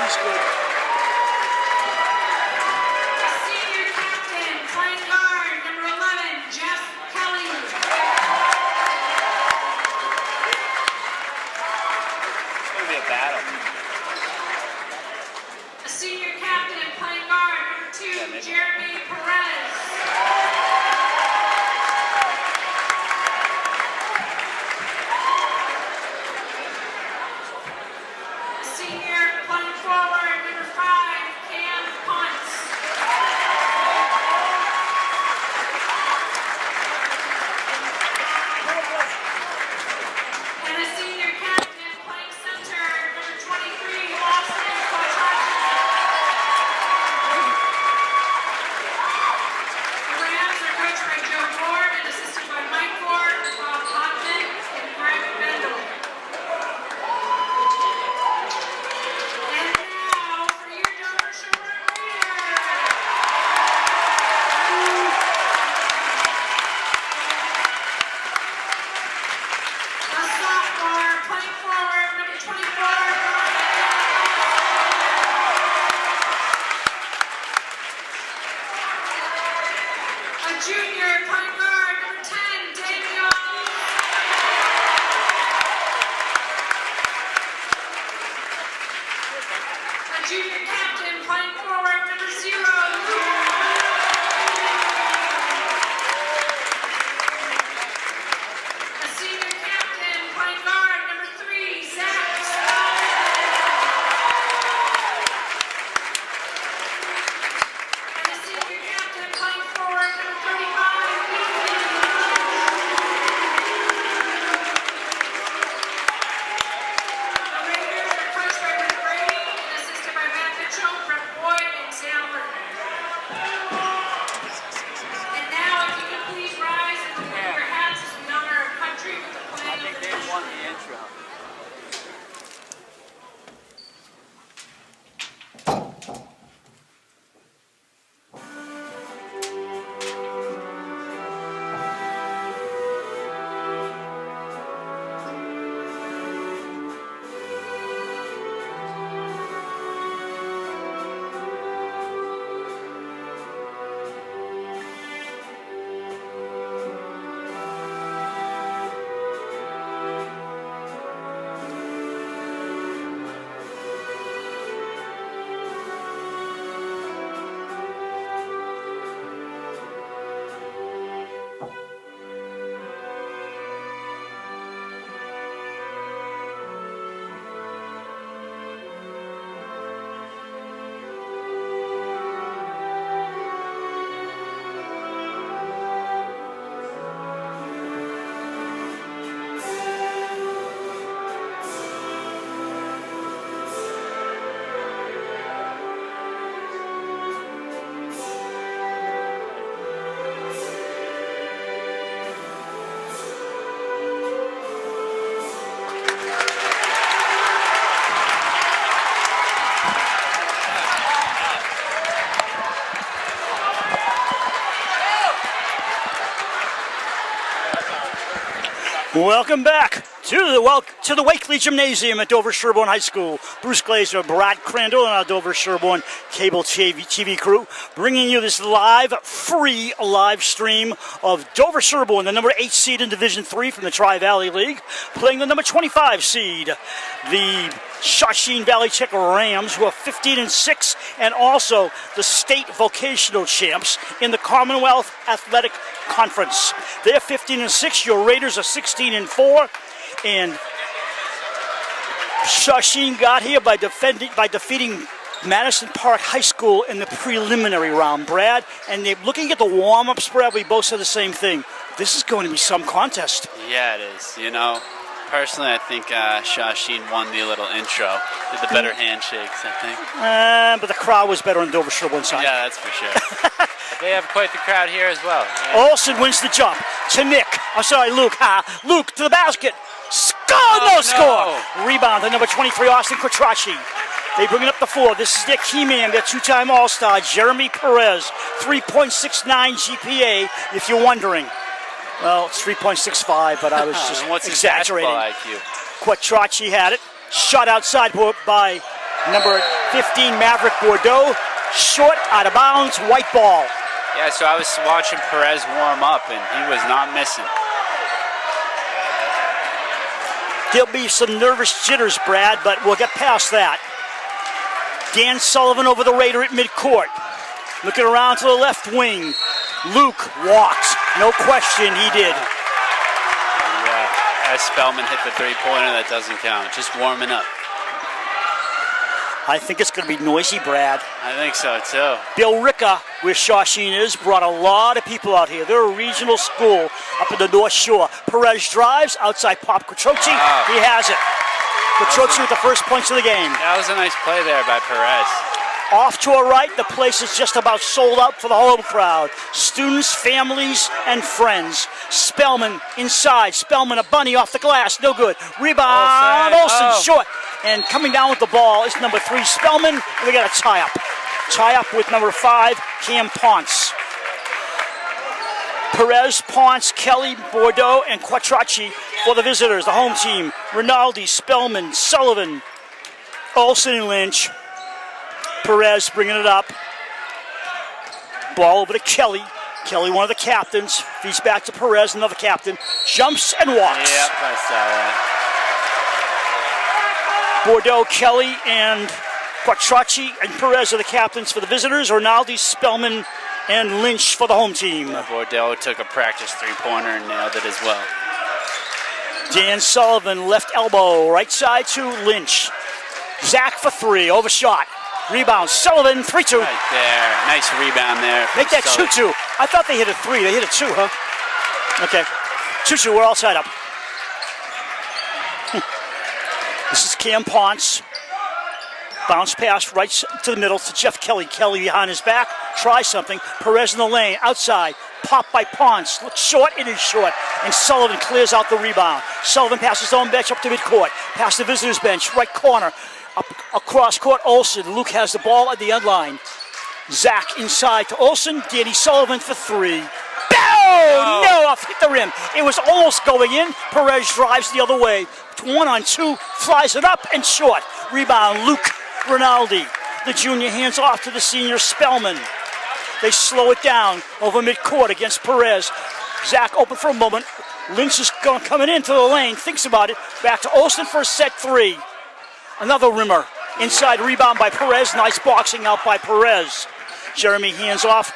He's good. Senior captain, playing guard, number 11, Jeff Kelly. It's going to be a battle. A senior captain, playing guard, number 2, Jeremy Perez. Senior playing forward, number 5, Cam Ponce. And a senior captain playing center, number 23, Austin Kochaki. The Rams are coached by Joe Ward and assisted by Mike Ward, Bob Hoffman, and Greg Bendel. And now for your Dover-Sherborn Raiders. A sophomore playing forward, number 24. A junior playing guard, number 10, Daniel. A junior captain playing forward, number 0, a senior captain playing guard, number 3, Zach Spaulding. And a senior captain playing forward, number 35, Ethan. The Raiders are coached by Rick Brady and assisted by Matt Mitchell, Brett Boyd, and Sam Burton. And now, if you could please rise and remove your hats as we honor our country with the playing of the They national won the intro. Welcome back to the Wakely Gymnasium at Dover-Sherborn High School. Bruce Glazer, Brad Crandall, and our Dover-Sherborn cable TV crew bringing you this free live stream of Dover-Sherborn, the number 8 seed in Division III from the Tri-Valley League, playing the number 25 seed, the Shawsheen Valley Tech Rams, who are 15-6, and also the state vocational champs in the Commonwealth Athletic Conference. They're 15-6. Your Raiders are 16-4, and Shawsheen got here by defeating Madison Park High School in the preliminary round, Brad. And they're looking at the warm-ups, Brad. We both said the same thing. This is going to be some contest. Yeah, it is. You know, personally, I think Shawsheen won the little intro. Did the better handshakes, I think. But the crowd was better on Dover-Sherborn side. Yeah, that's for sure. But they have quite the crowd here as well. Yeah. Olsen wins the jump to Nick. I'm sorry, Luke. Luke to the basket. Score! Oh, no score! Rebound to number 23, Austin Kotrachi. They bring it up the floor. This is their key man, their two-time All-Star, Jeremy Perez. 3.69 GPA, if you're wondering. Well, it's 3.65, but I was just What's his exaggerating. basketball IQ? Quattrocchi had it. Shot outside by number 15, Maverick Bordeaux. Short, out of bounds, white ball. Yeah, so I was watching Perez warm up, and he was not missing. There'll be some nervous jitters, Brad, but we'll get past that. Dan Sullivan over the Raider at midcourt. Looking around to the left wing. Luke walks. No question, he did. Yeah, as Spellman hit the three-pointer, that doesn't count. Just warming up. I think it's going to be noisy, Brad. I think so, too. Bill Ricca, where Shawsheen is, brought a lot of people out here. They're a regional school up in the North Shore. Perez drives, outside pop Quattrochi. Wow. He has it. Quattrochi with the first points of the game. That was a nice play there by Perez. Off to our right, the place is just about sold out for the home crowd. Students, families, and friends. Spellman inside. Spellman, a bunny off the glass. No good. Rebound. Olsen short. And coming down with the ball is number 3, Spellman. And we got a tie-up. Tie-up with number 5, Cam Ponce. Perez, Ponce, Kelly, Bordeaux, and Quattrochi for the visitors. The home team, Rinaldi, Spellman, Sullivan, Olsen, and Lynch. Perez bringing it up. Ball over to Kelly. Kelly, one of the captains. Feeds back to Perez, another captain. Jumps and walks. Yep, I saw that. Bordeaux, Kelly, and Quattrochi and Perez are the captains for the visitors. Rinaldi, Spellman, and Lynch for the home team. Yeah, Bordeaux took a practice three-pointer and nailed it as well. Dan Sullivan, left elbow, right side to Lynch. Zach for 3, overshot. Rebound, Sullivan, 3-2. Right there. Nice rebound there. Make that 2-2. I thought they hit a 3. They hit a 2, huh? Okay. 2-2, we're all tied up. This is Cam Ponce. Bounce pass right to the middle to Jeff Kelly. Kelly behind his back. Try something. Perez in the lane. Outside. Pop by Ponce. Looks short. It is short. And Sullivan clears out the rebound. Sullivan passes his own bench up to midcourt. Past the visitors' bench. Right corner. Up across court, Olsen. Luke has the ball at the end line. Zach inside to Olsen. Danny Sullivan for 3. No, off hit the rim. It was almost going in. Perez drives the other way. 1-on-2, flies it up and short. Rebound, Luke Rinaldi. The junior hands off to the senior Spellman. They slow it down over midcourt against Perez. Zach open for a moment. Lynch is coming into the lane, thinks about it. Back to Olsen for a set 3. Another rimmer. Inside rebound by Perez. Nice boxing out by Perez. Jeremy hands off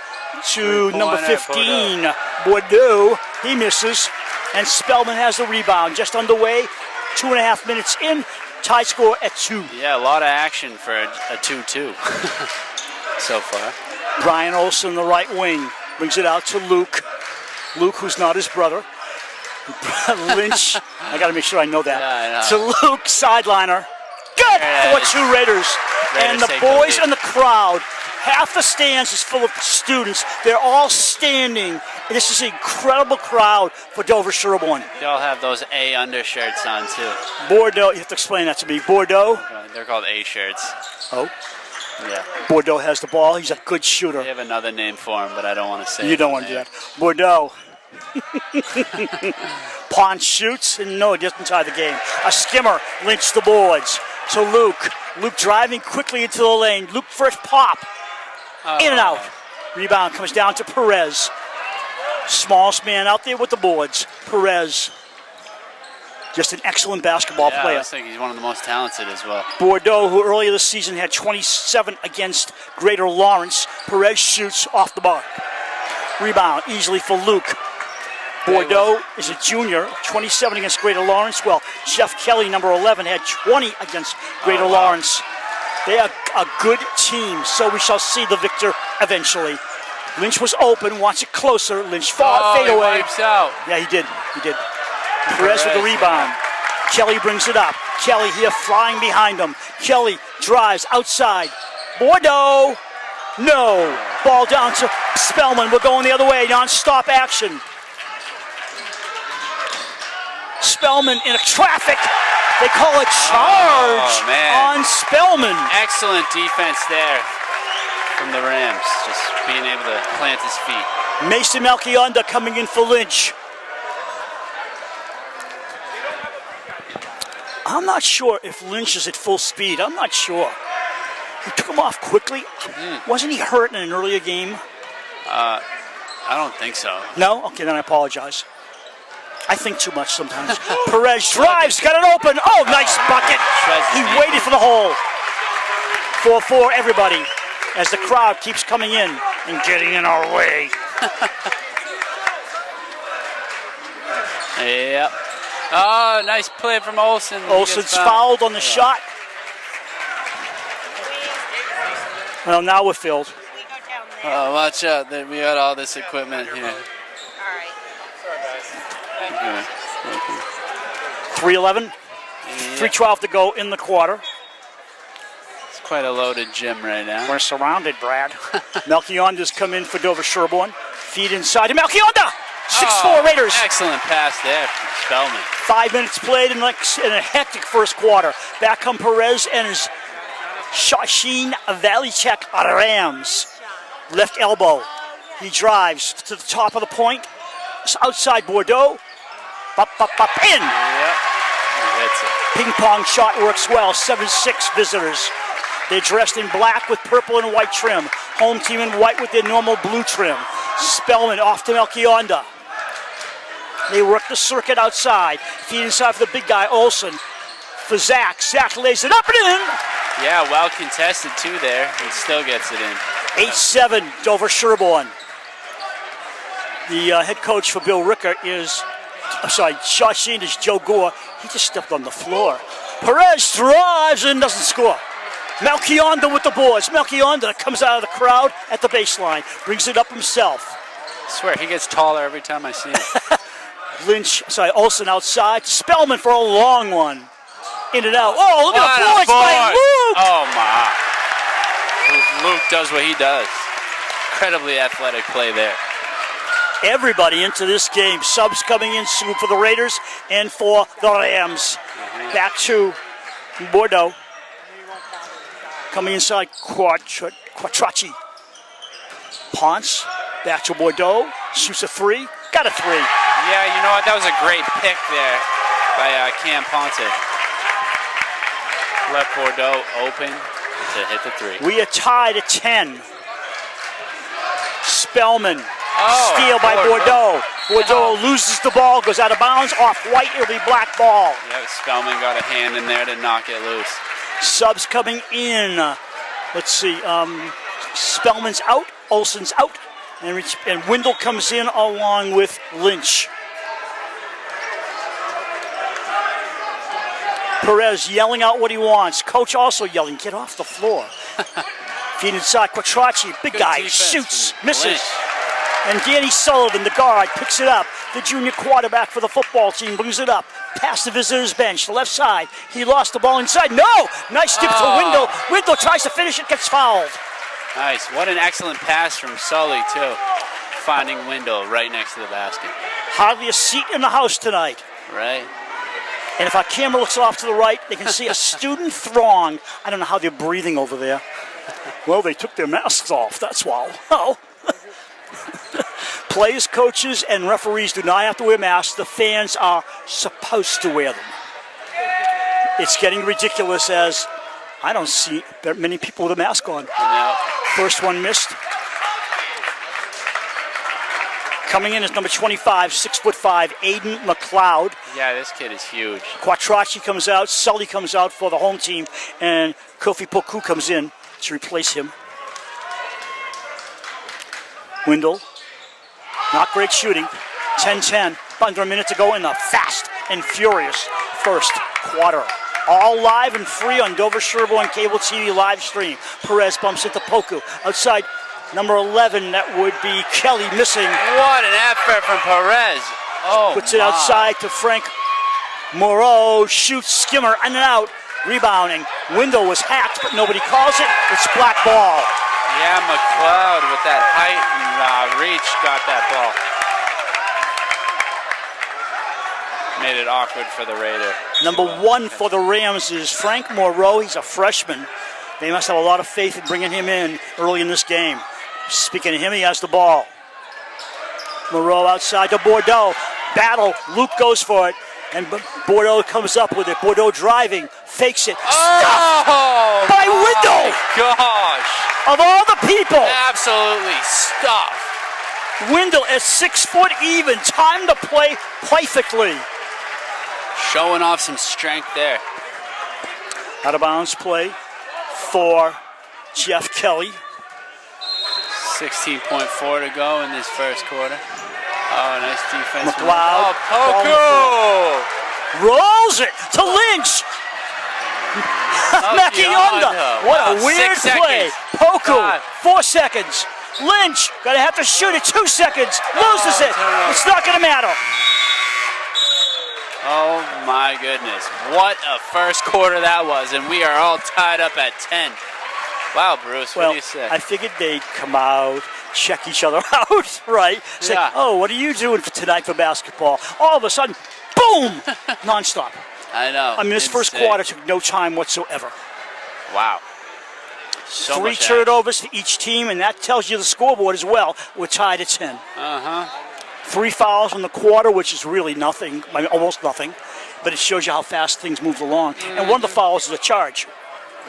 to number 15, Bordeaux. He misses. And Spellman has the rebound. Just underway. 2.5 minutes in. Tie score at 2. Yeah, a lot of action for a 2-2 so far. Brian Olsen, the right wing, brings it out to Luke. Luke, who's not his brother. Lynch. I got to make sure I know that. Yeah, I know. To Luke, sideliner. Good for 2 Raiders. And the boys and the crowd. Half the stands is full of students. They're all standing. This is an incredible crowd for Dover-Sherborn. They all have those A undershirts on, too. Bordeaux, you have to explain that to me. Bordeaux. They're called A shirts. Oh. Yeah. Bordeaux has the ball. He's a good shooter. They have another name for him, but I don't want to say it. You don't want to do that. Bordeaux. Ponce shoots, and no, it doesn't tie the game. A skimmer, Lynch the boards. To Luke. Luke driving quickly into the lane. Luke first pop. In and out. Rebound comes down to Perez. Smallest man out there with the boards. Perez. Just an excellent basketball player. I think he's one of the most talented as well. Bordeaux, who earlier this season had 27 against Greater Lawrence. Perez shoots off the mark. Rebound easily for Luke. Bordeaux is a junior, 27 against Greater Lawrence. Well, Jeff Kelly, number 11, had 20 against Greater Lawrence. They are a good team, so we shall see the victor eventually. Lynch was open, wants it closer. Lynch fade away. He wipes out. Yeah, he did. Perez with the rebound. Kelly brings it up. Kelly here flying behind him. Kelly drives outside. Bordeaux. No. Ball down to Spellman. We're going the other way. Non-stop action. Spellman in a traffic. They call a charge on Spellman. Excellent defense there from the Rams. Just being able to plant his feet. Mason Melchionda coming in for Lynch. I'm not sure if Lynch is at full speed. I'm not sure. He took him off quickly. Wasn't he hurt in an earlier game? I don't think so. No? Okay, then I apologize. I think too much sometimes. Perez drives, got it open. Oh, nice bucket. He waited for the hole. 4-4, everybody, as the crowd keeps coming in and getting in our way. Yep. Oh, nice play from Olsen. Olsen's fouled on the shot. Well, now we're filled. Oh, watch out. We got all this equipment here. All right. Okay. 3:11. 3:12 to go in the quarter. It's quite a loaded gym right now. We're surrounded, Brad. Melchionda's come in for Dover-Sherborn. Feed inside to Melchionda. 6-4 Raiders. Excellent pass there from Spellman. 5 minutes played in a hectic first quarter. Back come Perez and his Shawsheen Valley check Rams. Left elbow. He drives to the top of the point. It's outside Bordeaux. In. Yep. He hits it. Ping pong shot works well. 7-6 visitors. They're dressed in black with purple and white trim. Home team in white with their normal blue trim. Spellman off to Melchionda. They work the circuit outside. Feed inside for the big guy, Olsen. For Zach. Zach lays it up and in. Yeah, well contested too there. He still gets it in. 8-7 Dover-Sherborn. The head coach for Bill Ricker is, Shawsheen is Joe Gore. He just stepped on the floor. Perez drives and doesn't score. Melchionda with the boards. Melchionda comes out of the crowd at the baseline. Brings it up himself. I swear, he gets taller every time I see him. Olsen outside to Spellman for a long one. In and out. Oh, look at the boards by Luke! Oh, my. Luke does what he does. Incredibly athletic play there. Everybody into this game. Subs coming in soon for the Raiders and for the Rams. Back to Bordeaux. Coming inside, Quattrocchi. Ponce, back to Bordeaux. Shoots a three. Got a three. Yeah, you know what? That was a great pick there by Cam Ponce. Left Bordeaux open to hit the three. We are tied at 10. Spellman. Steal by Bordeaux. Bordeaux loses the ball, goes out of bounds. Off white, it'll be black ball. Yeah, Spellman got a hand in there to knock it loose. Subs coming in. Let's see. Spellman's out. Olsen's out. And Wendell comes in along with Lynch. Perez yelling out what he wants. Coach also yelling, get off the floor. Feed inside. Quattrocchi, big guy, shoots, misses. Lynch. And Danny Sullivan, the guard, picks it up. The junior quarterback for the football team brings it up. Past the visitor's bench, the left side. He lost the ball inside. No! Nice tip to Wendell. Wendell tries to finish it, gets fouled. Nice. What an excellent pass from Sully, too. Finding Wendell right next to the basket. Hardly a seat in the house tonight. Right. And if our camera looks off to the right, they can see a student throng. I don't know how they're breathing over there. Well, they took their masks off, that's why. Oh. Players, coaches, and referees do not have to wear masks. The fans are supposed to wear them. It's getting ridiculous as I don't see many people with a mask on. No. First one missed. Coming in is number 25, 6'5", Aiden McLeod. Yeah, this kid is huge. Quattrocchi comes out, Sully comes out for the home team, and Kofi Poku comes in to replace him. Wendell, not great shooting. 10-10, under a minute to go in the fast and furious first quarter. All live and free on Dover-Sherborn Cable TV live stream. Perez bumps into Poku. Outside, number 11, that would be Kelly missing. What an effort from Perez. Oh, puts it outside to Frank Moreau. Shoots, skimmer, in and out. Rebounding. Wendell was hacked, but nobody calls it. It's black ball. Yeah, McLeod with that height and reach got that ball. Made it awkward for the Raider. Number 1 for the Rams is Frank Moreau. He's a freshman. They must have a lot of faith in bringing him in early in this game. Speaking of him, he has the ball. Moreau outside to Bordeaux. Battle. Luke goes for it. And Bordeaux comes up with it. Bordeaux driving. Fakes it. Oh, by Wendell, Gosh. of all the people, Absolutely stuffed. Wendell at 6 foot even, time to play perfectly. Showing off some strength there. Out of bounds play for Jeff Kelly. 16.4 to go in this first quarter. Oh, nice defense. McLeod. Oh, Poku! Rolls it to Lynch. Makionda. What a Wow, weird 6 play. seconds. Poku, God. 4 seconds. Lynch, gonna have to shoot it 2 seconds. Loses it. no. It's not gonna matter. Oh my goodness. What a first quarter that was, and we are all tied up at 10. Wow, Bruce, what Well, do you say? I figured they'd come out, check each other out, right? Say, Yeah. oh, what are you doing for tonight for basketball? All of a sudden, boom, nonstop. I know. I mean, this first Insane. quarter took no time whatsoever. Wow. So 3 much action. turnovers for each team, and that tells you the scoreboard as well. We're tied at 10. Uh-huh. 3 fouls in the quarter, which is really nothing, I mean, almost nothing, but it shows you how fast things move along. And one of the fouls is a charge.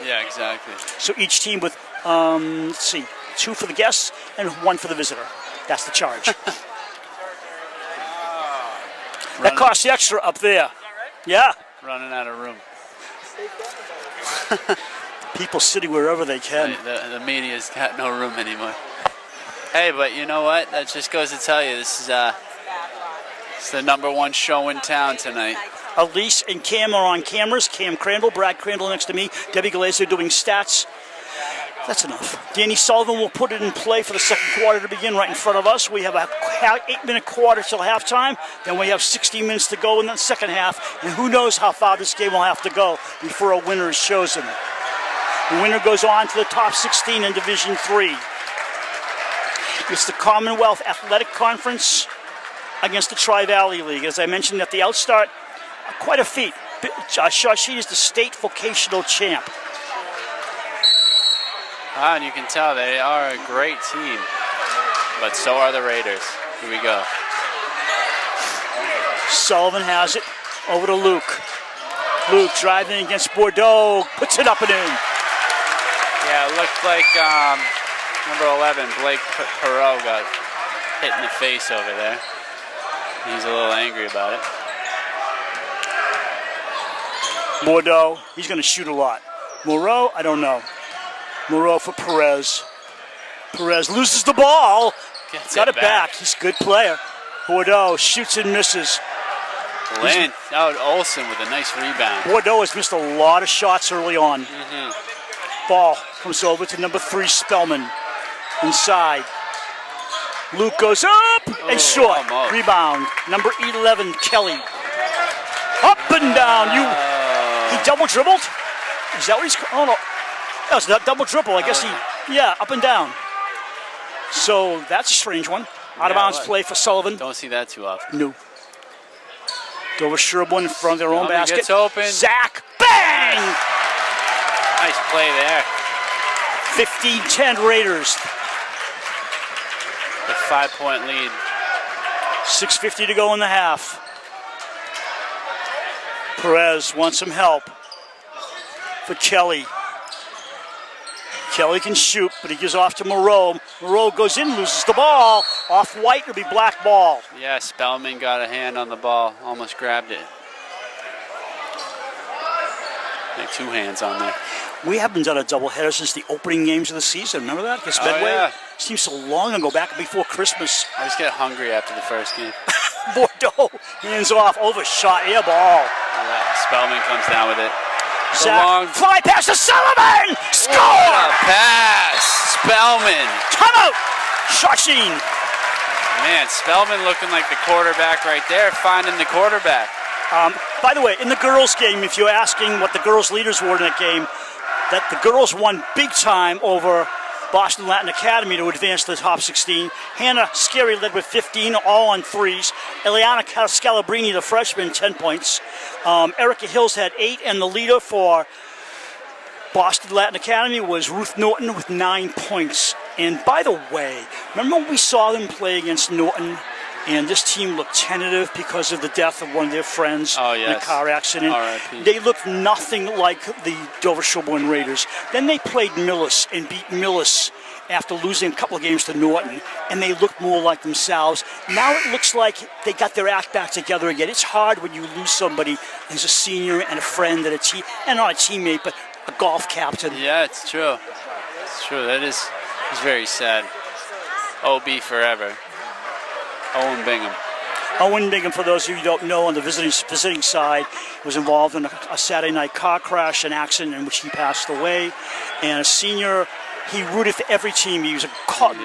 Yeah, exactly. So each team with, let's see, 2 for the guests and 1 for the visitor. That's the charge. That costs extra up there. Yeah. Running out of room. People sitting wherever they can. The media's got no room anymore. Hey, but you know what? That just goes to tell you this is it's the #1 show in town tonight. Elise and Cam are on cameras. Cam Crandall, Brad Crandall next to me. Debbie Glazer doing stats. That's enough. Danny Sullivan will put it in play for the second quarter to begin right in front of us. We have a 8-minute quarter till halftime. Then we have 16 minutes to go in the second half. And who knows how far this game will have to go before a winner is chosen. The winner goes on to the top 16 in Division III. It's the Commonwealth Athletic Conference against the Tri-Valley League. As I mentioned at the outstart, quite a feat. Shawsheen is the state vocational champ. Ah, and you can tell they are a great team, but so are the Raiders. Here we go. Sullivan has it over to Luke. Luke driving against Bordeaux, puts it up and in. Yeah, it looked like number 11, Blake Perot, got hit in the face over there. He's a little angry about it. Bordeaux, he's going to shoot a lot. Moreau, I don't know. Moreau for Perez. Perez loses the ball. Got it back. He's a good player. Bordeaux shoots and misses. Lynn, Olsen with a nice rebound. Bordeaux has missed a lot of shots early on. Ball comes over to number 3, Spellman. Inside. Luke goes up and short. Almost. Rebound. Number 11, Kelly. Up and down. He double dribbled? Is that what he's... Oh, no. That was a double dribble. I guess yeah, up and down. So that's a strange one. Out of bounds play for Sullivan. Don't see that too often. No. Dover-Sherborn in front of their own basket. Gets open. Zach, bang! Nice play there. 15-10 Raiders. The 5-point lead. 6:50 to go in the half. Perez wants some help for Kelly. Kelly can shoot, but he gives off to Moreau. Moreau goes in, loses the ball. Off-white, it'll be black ball. Yeah, Spellman got a hand on the ball, almost grabbed it. Like 2 hands on there. We haven't done a doubleheader since the opening games of the season. Remember that? Against Medway? Yeah. Seems so long ago, back before Christmas. I just get hungry after the first game. Bordeaux hands off, overshot, air ball. Yeah, Spellman comes down with it. Zach, fly pass to Sullivan! Score! What a pass! Spellman. Timeout! Shawsheen. Man, Spellman looking like the quarterback right there, finding the quarterback. By the way, in the girls' game, if you're asking what the girls' leaders were in that game, that the girls won big time over Boston Latin Academy to advance to the top 16. Hannah Scary led with 15, all on threes. Eliana Scalabrini, the freshman, 10 points. Erica Hills had 8, and the leader for Boston Latin Academy was Ruth Norton with 9 points. And by the way, remember when we saw them play against Norton And this team looked tentative because of the death of one of their friends Oh, in a yes. car accident. R.I.P. They looked nothing like the Dover-Sherborn Raiders. Then they played Millis and beat Millis after losing a couple of games to Norton, and they looked more like themselves. Now it looks like they got their act back together again. It's hard when you lose somebody as a senior and a friend and and not a teammate, but a golf captain. Yeah, it's true. It's true. That is it's very sad. OB forever. Owen Bingham. Owen Bingham, for those of you who don't know, on the visiting side, was involved in a Saturday night car crash, an accident in which he passed away. And a senior, he rooted for every team. He was a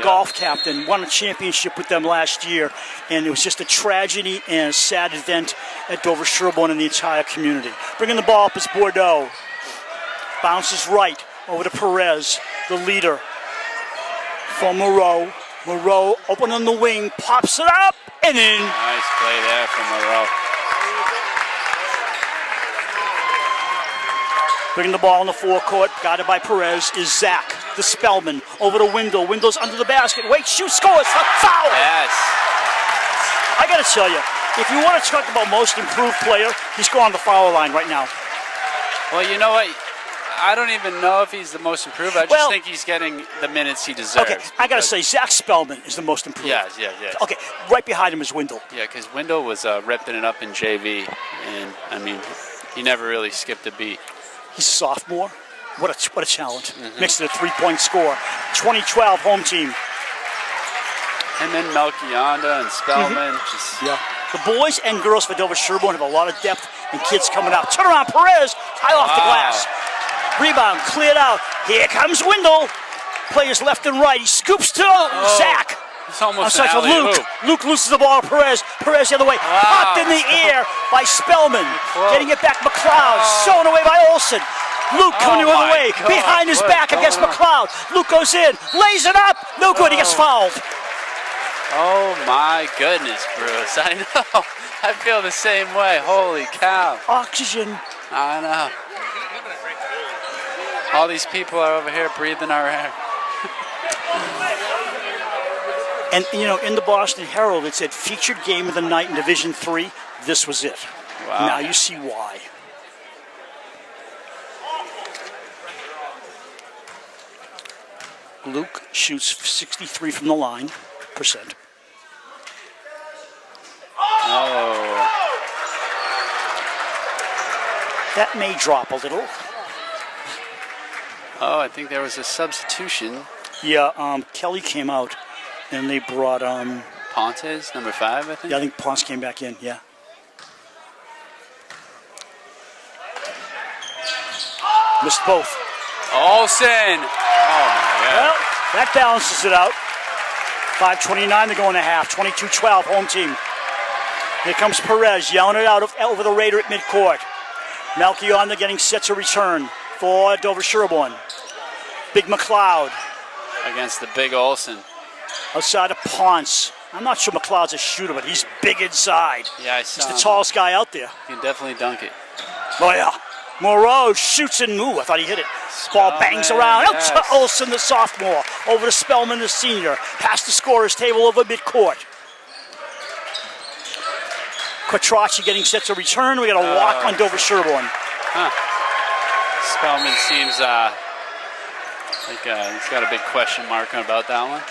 golf captain, won a championship with them last year. And it was just a tragedy and a sad event at Dover-Sherborn and the entire community. Bringing the ball up is Bordeaux. Bounces right over to Perez, the leader. For Moreau. Moreau open on the wing, pops it up, and in. Nice play there from Moreau. Bringing the ball in the forecourt, guarded by Perez, is Zach, the Spellman, over to Wendell. Wendell's under the basket. Wait, shoots, scores, a foul! Yes. I got to tell you, if you want to talk about most improved player, he's going on the foul line right now. Well, you know what? I don't even know if he's the most improved. I just think he's getting the minutes he deserves. Okay, I got to say, Zach Spellman is the most improved. Yes. Okay, right behind him is Wendell. Yeah, because Wendell was repping it up in JV, and I mean, he never really skipped a beat. He's a sophomore. What a talent. Makes it a three-point score. 2012 home team. And then Melchionda and Spellman. Yeah. The boys and girls for Dover-Sherborn have a lot of depth and kids coming out. Turn around, Perez, high off the glass. Rebound, cleared out. Here comes Wendell. Players left and right. He scoops to Zach. It's almost to Luke. Luke loses the ball to Perez. Perez the other way. Popped in the air by Spellman. Getting it back, McLeod. Sewn away by Olsen. Luke coming the other way. Behind his back against McLeod. Luke goes in. Lays it up. No good. He gets fouled. Oh my goodness, Bruce. I know. I feel the same way. Holy cow. Oxygen. I know. All these people are over here breathing our air. And, you know, in the Boston Herald, it said featured game of the night in Division III. This was it. Wow. Now you see why. Luke shoots 63 from the line, percent. Oh. That may drop a little. Oh, I think there was a substitution. Yeah, Kelly came out, and they brought Pontes, number 5, I think. Yeah, I think Ponce came back in. Yeah. Missed both. Olsen. Oh my God. Well, that balances it out. 5:29 to go in a half. 22-12 home team. Here comes Perez yelling it out over the Raider at midcourt. Melchionda getting set to return for Dover-Sherborn. Big McLeod. Against the big Olsen. Outside of Ponce. I'm not sure McLeod's a shooter, but he's big inside. Yeah, I saw He's the him. tallest guy out there. You can definitely dunk it. Oh, yeah. Moreau shoots and I thought he hit it. Ball bangs around. Out to Olsen, the sophomore. Over to Spellman, the senior. Past the scorer's table over midcourt. Quattrocchi getting set to return. We got a walk on Dover-Sherborn. Spellman seems like he's got a big question mark about that one.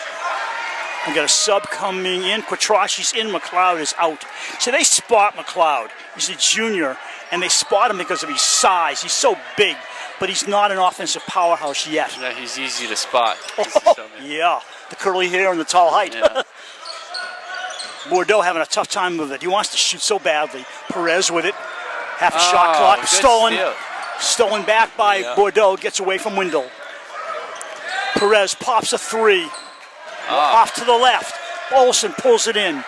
We got a sub coming in. Quattrocchi's in. McLeod is out. So they spot McLeod. He's a junior, and they spot him because of his size. He's so big, but he's not an offensive powerhouse yet. Yeah, he's easy to spot. Yeah, the curly hair and the tall height. Yeah. Bordeaux having a tough time with it. He wants to shoot so badly. Perez with it. Half a shot clock. Stolen. Steal. Stolen back by Bordeaux. Gets away from Wendell. Perez pops a three. Off to the left. Olsen pulls it in.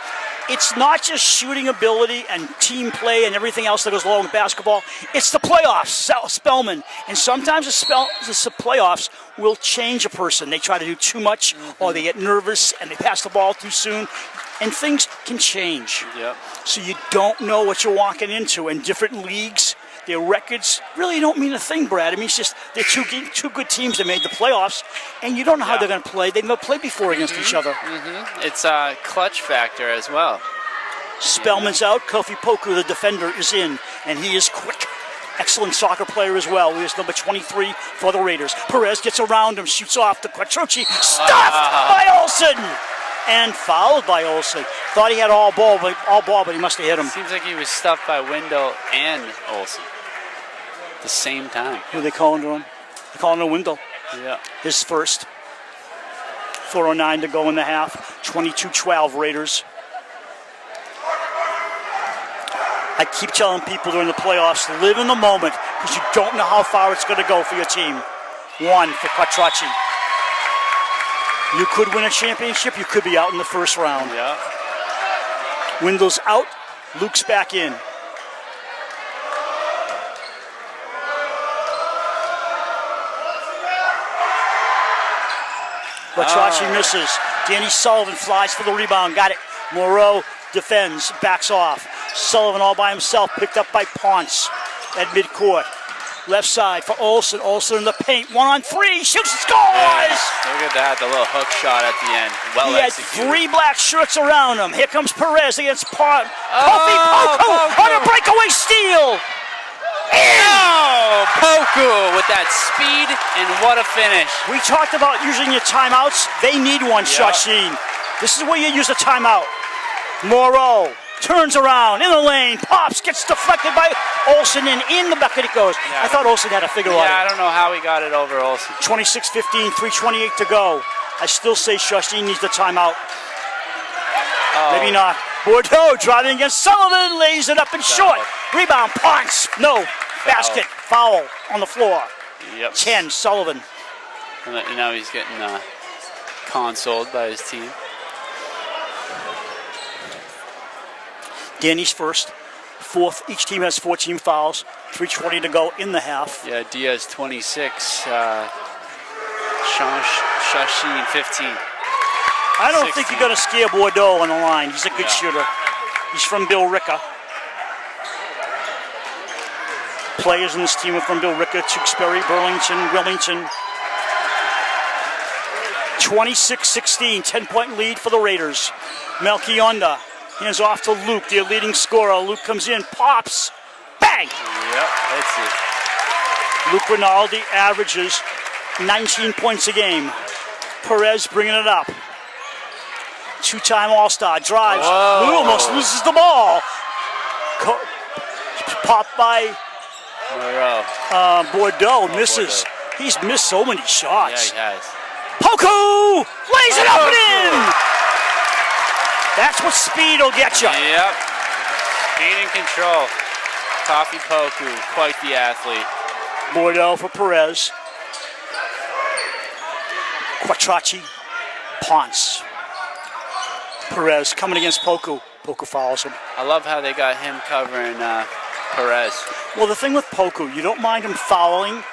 It's not just shooting ability and team play and everything else that goes along with basketball. It's the playoffs, Spellman. And sometimes the playoffs will change a person. They try to do too much or they get nervous and they pass the ball too soon. And things can change. Yep. So you don't know what you're walking into. In different leagues, their records really don't mean a thing, Brad. I mean, it's just they're two good teams that made the playoffs, and you don't know how they're going to play. They've never played before against each other. It's a clutch factor as well. Spellman's out. Kofi Poku, the defender, is in, and he is quick. Excellent soccer player as well. He is number 23 for the Raiders. Perez gets around him, shoots off to Quattrochi. Stuffed by Olsen! And fouled by Olsen. Thought he had all ball, but he must have hit him. Seems like he was stuffed by Wendell and Olsen at the same time. Who are they calling to him? They're calling to Wendell. Yeah. His first. 4:09 to go in the half. 22-12 Raiders. I keep telling people during the playoffs, live in the moment, because you don't know how far it's going to go for your team. 1 for Quattrochi. You could win a championship, you could be out in the first round. Yeah. Wendell's out, Luke's back in. Quattrochi misses. Danny Sullivan flies for the rebound, got it. Moreau defends, backs off. Sullivan all by himself, picked up by Ponce at midcourt. Left side for Olsen. Olsen in the paint. 1-on-3. Shoots and scores! Look at that, the little hook shot at the end. Well He had executed. 3 black shirts around him. Here comes Perez against Kofi Poku Poku. on a breakaway steal. Oh, Poku with that speed, and what a finish. We talked about using your timeouts. They need one, Shawsheen. This is where you use a timeout. Moreau turns around in the lane, pops, gets deflected by Olsen, and in the bucket it goes. Yeah. I thought Olsen had a figure on it. I don't know how he got it over Olsen. 26-15, 3:28 to go. I still say Shawsheen needs the timeout. Maybe not. Bordeaux driving against Sullivan, lays it up and short. Rebound, Ponce. No. Basket, foul on the floor. Yep. 10, Sullivan. And now he's getting consoled by his team. Danny's first. Fourth, each team has 14 fouls. 3:20 to go in the half. Yeah, Diaz 26, Shawsheen 15. I don't 16. think you're going to scare Bordeaux on the line. He's a good shooter. He's from Bill Ricker. Players in this team are from Bill Ricker, Tewksbury, Burlington, Wilmington. 26-16, 10-point lead for the Raiders. Melchionda hands off to Luke, their leading scorer. Luke comes in, pops, bang! Yep, that's it. Luke Rinaldi averages 19 points a game. Perez bringing it up. Two-time All-Star drives. Whoa. Luke almost loses the ball. Popped by Moreau. Bordeaux, misses. He's missed so many shots. Yeah, he has. Poku lays it up and in. That's what speed will get you. Yep. Speed and control. Kofi Poku, quite the athlete. Bordeaux for Perez. Quattrochi, Ponce. Perez coming against Poku. Poku fouls him. I love how they got him covering Perez. Well, the thing with Poku, you don't mind him fouling.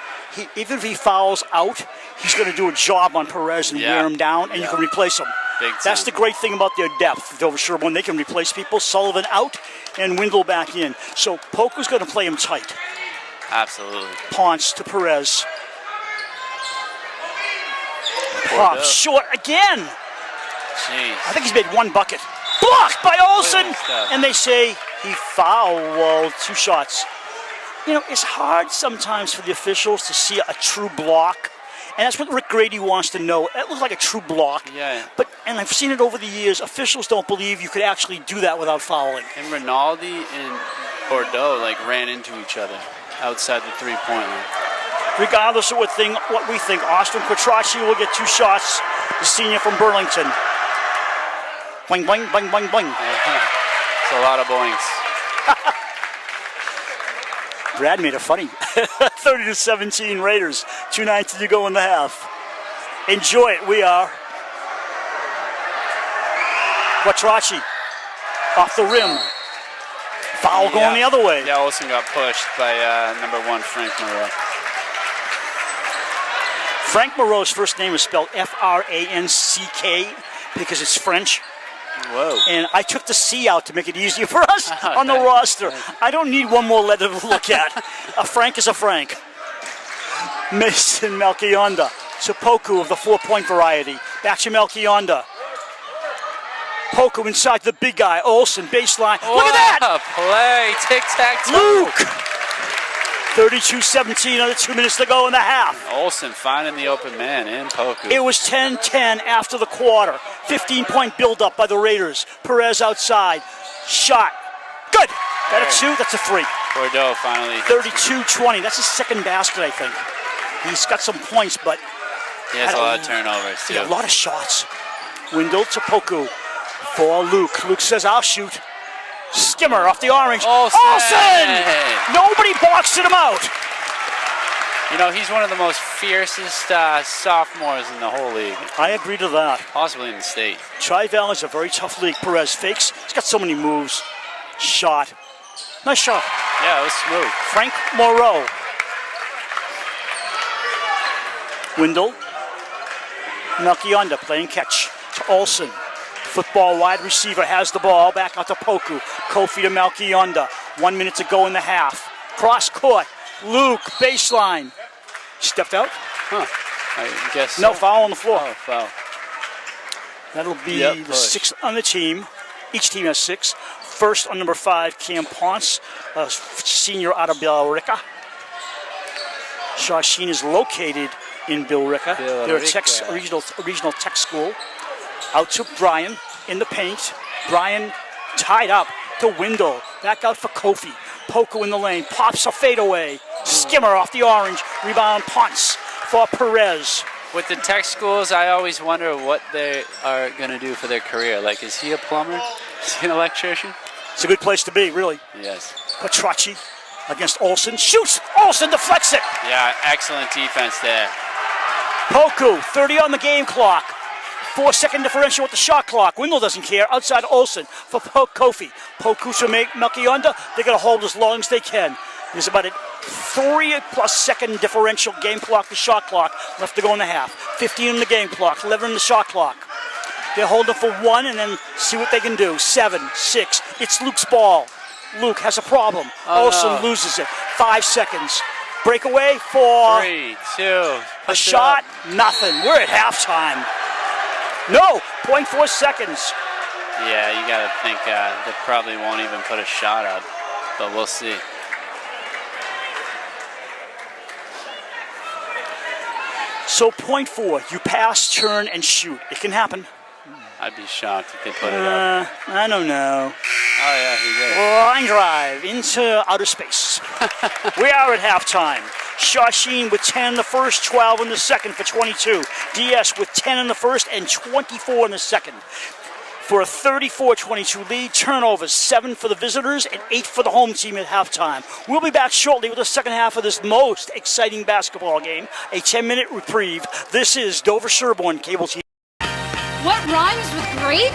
Even if he fouls out, he's going to do a job on Perez and wear him down, and you can replace him. Big That's time. the great thing about their depth. Dover-Sherborn, they can replace people. Sullivan out and Wendell back in. So Poku's going to play him tight. Absolutely. Ponce to Perez. Pop short again. Jeez. I think he's made one bucket. Blocked by Olsen, Good stuff. and they say he fouled 2 shots. You know, it's hard sometimes for the officials to see a true block, and that's what Rick Grady wants to know. That looks like a true block. Yeah. And I've seen it over the years. Officials don't believe you could actually do that without fouling. And Rinaldi and Bordeaux ran into each other outside the three-point line. Regardless of what we think, Austin Quattrochi will get 2 shots. The senior from Burlington. Boing, boing, boing, boing, boing. It's a lot of boings. Brad made it funny. 30-17 Raiders. 2:19 to go in the half. Enjoy it. We are. Quattrochi off the rim. Foul going the other way. Yeah, Olsen got pushed by number 1, Frank Moreau. Frank Moreau's first name is spelled Franck because it's French. Whoa. And I took the C out to make it easier for us on the roster. I don't need one more letter to look at. A Frank is a Frank. Mason Melchionda. Poku of the 4-point variety. Back to Melchionda. Poku inside the big guy. Olsen, baseline. Look at that! Play. Tic-tac-toe. Luke! 32-17, under 2 minutes to go in the half. Olsen finding the open man in Poku. It was 10-10 after the quarter. 15-point build-up by the Raiders. Perez outside. Shot. Good. That a 2? That's a 3. Bordeaux finally. 32-20. That's his second basket, I think. He's got some points, but he has a lot of turnovers, too. Yeah, a lot of shots. Windle to Poku for Luke. Luke says, I'll shoot. Skimmer off the orange. Olsen! Nobody boxed him out. You know, he's one of the most fiercest sophomores in the whole league. I agree to that. Possibly in the state. Tri-Valley is a very tough league. Perez fakes. He's got so many moves. Shot. Nice shot. Yeah, it was smooth. Frank Moreau. Windle. Melchionda playing catch to Olsen. Football wide receiver has the ball. Back out to Poku. Kofi to Melchionda. 1 minute to go in the half. Cross court. Luke, baseline. Stepped out? Huh. I guess No, so. foul on the floor. Oh, foul. That'll be the sixth on the team. Each team has 6. First on number 5, Cam Ponce, a senior out of Billerica. Shawsheen is located in Billerica. They're a regional tech school. Out to Brian in the paint. Brian tied up to Windle. Back out for Kofi. Poku in the lane. Pops a fadeaway. Skimmer off the orange. Rebound Ponce for Perez. With the tech schools, I always wonder what they are going to do for their career. Like, is he a plumber? Is he an electrician? It's a good place to be, really. Yes. Quattrocchi against Olsen. Shoots! Olsen deflects it! Yeah, excellent defense there. Poku, 30 on the game clock. 4-second differential with the shot clock. Windle doesn't care. Outside Olsen for Kofi. Poku to make Melchionda. They're going to hold as long as they can. There's about a 3+ second differential game clock to shot clock left to go in the half. 15 in the game clock, 11 in the shot clock. They're holding for 1 and then see what they can do. 7, 6. It's Luke's ball. Luke has a problem. Olsen loses it. 5 seconds. Breakaway for 3, 2. a shot. Nothing. We're at halftime. No, 0.4 seconds. Yeah, you got to think they probably won't even put a shot up, but we'll see. So 0.4, you pass, turn, and shoot. It can happen. I'd be shocked if they put it up. I don't know. Oh, yeah, he did. Line drive into outer space. We are at halftime. Shawsheen with 10 in the first, 12 in the second for 22. DS with 10 in the first and 24 in the second. For a 34-22 lead, turnovers 7 for the visitors and 8 for the home team at halftime. We'll be back shortly with the second half of this most exciting basketball game, a 10-minute reprieve. This is Dover-Sherborn Cable TV. What rhymes with great?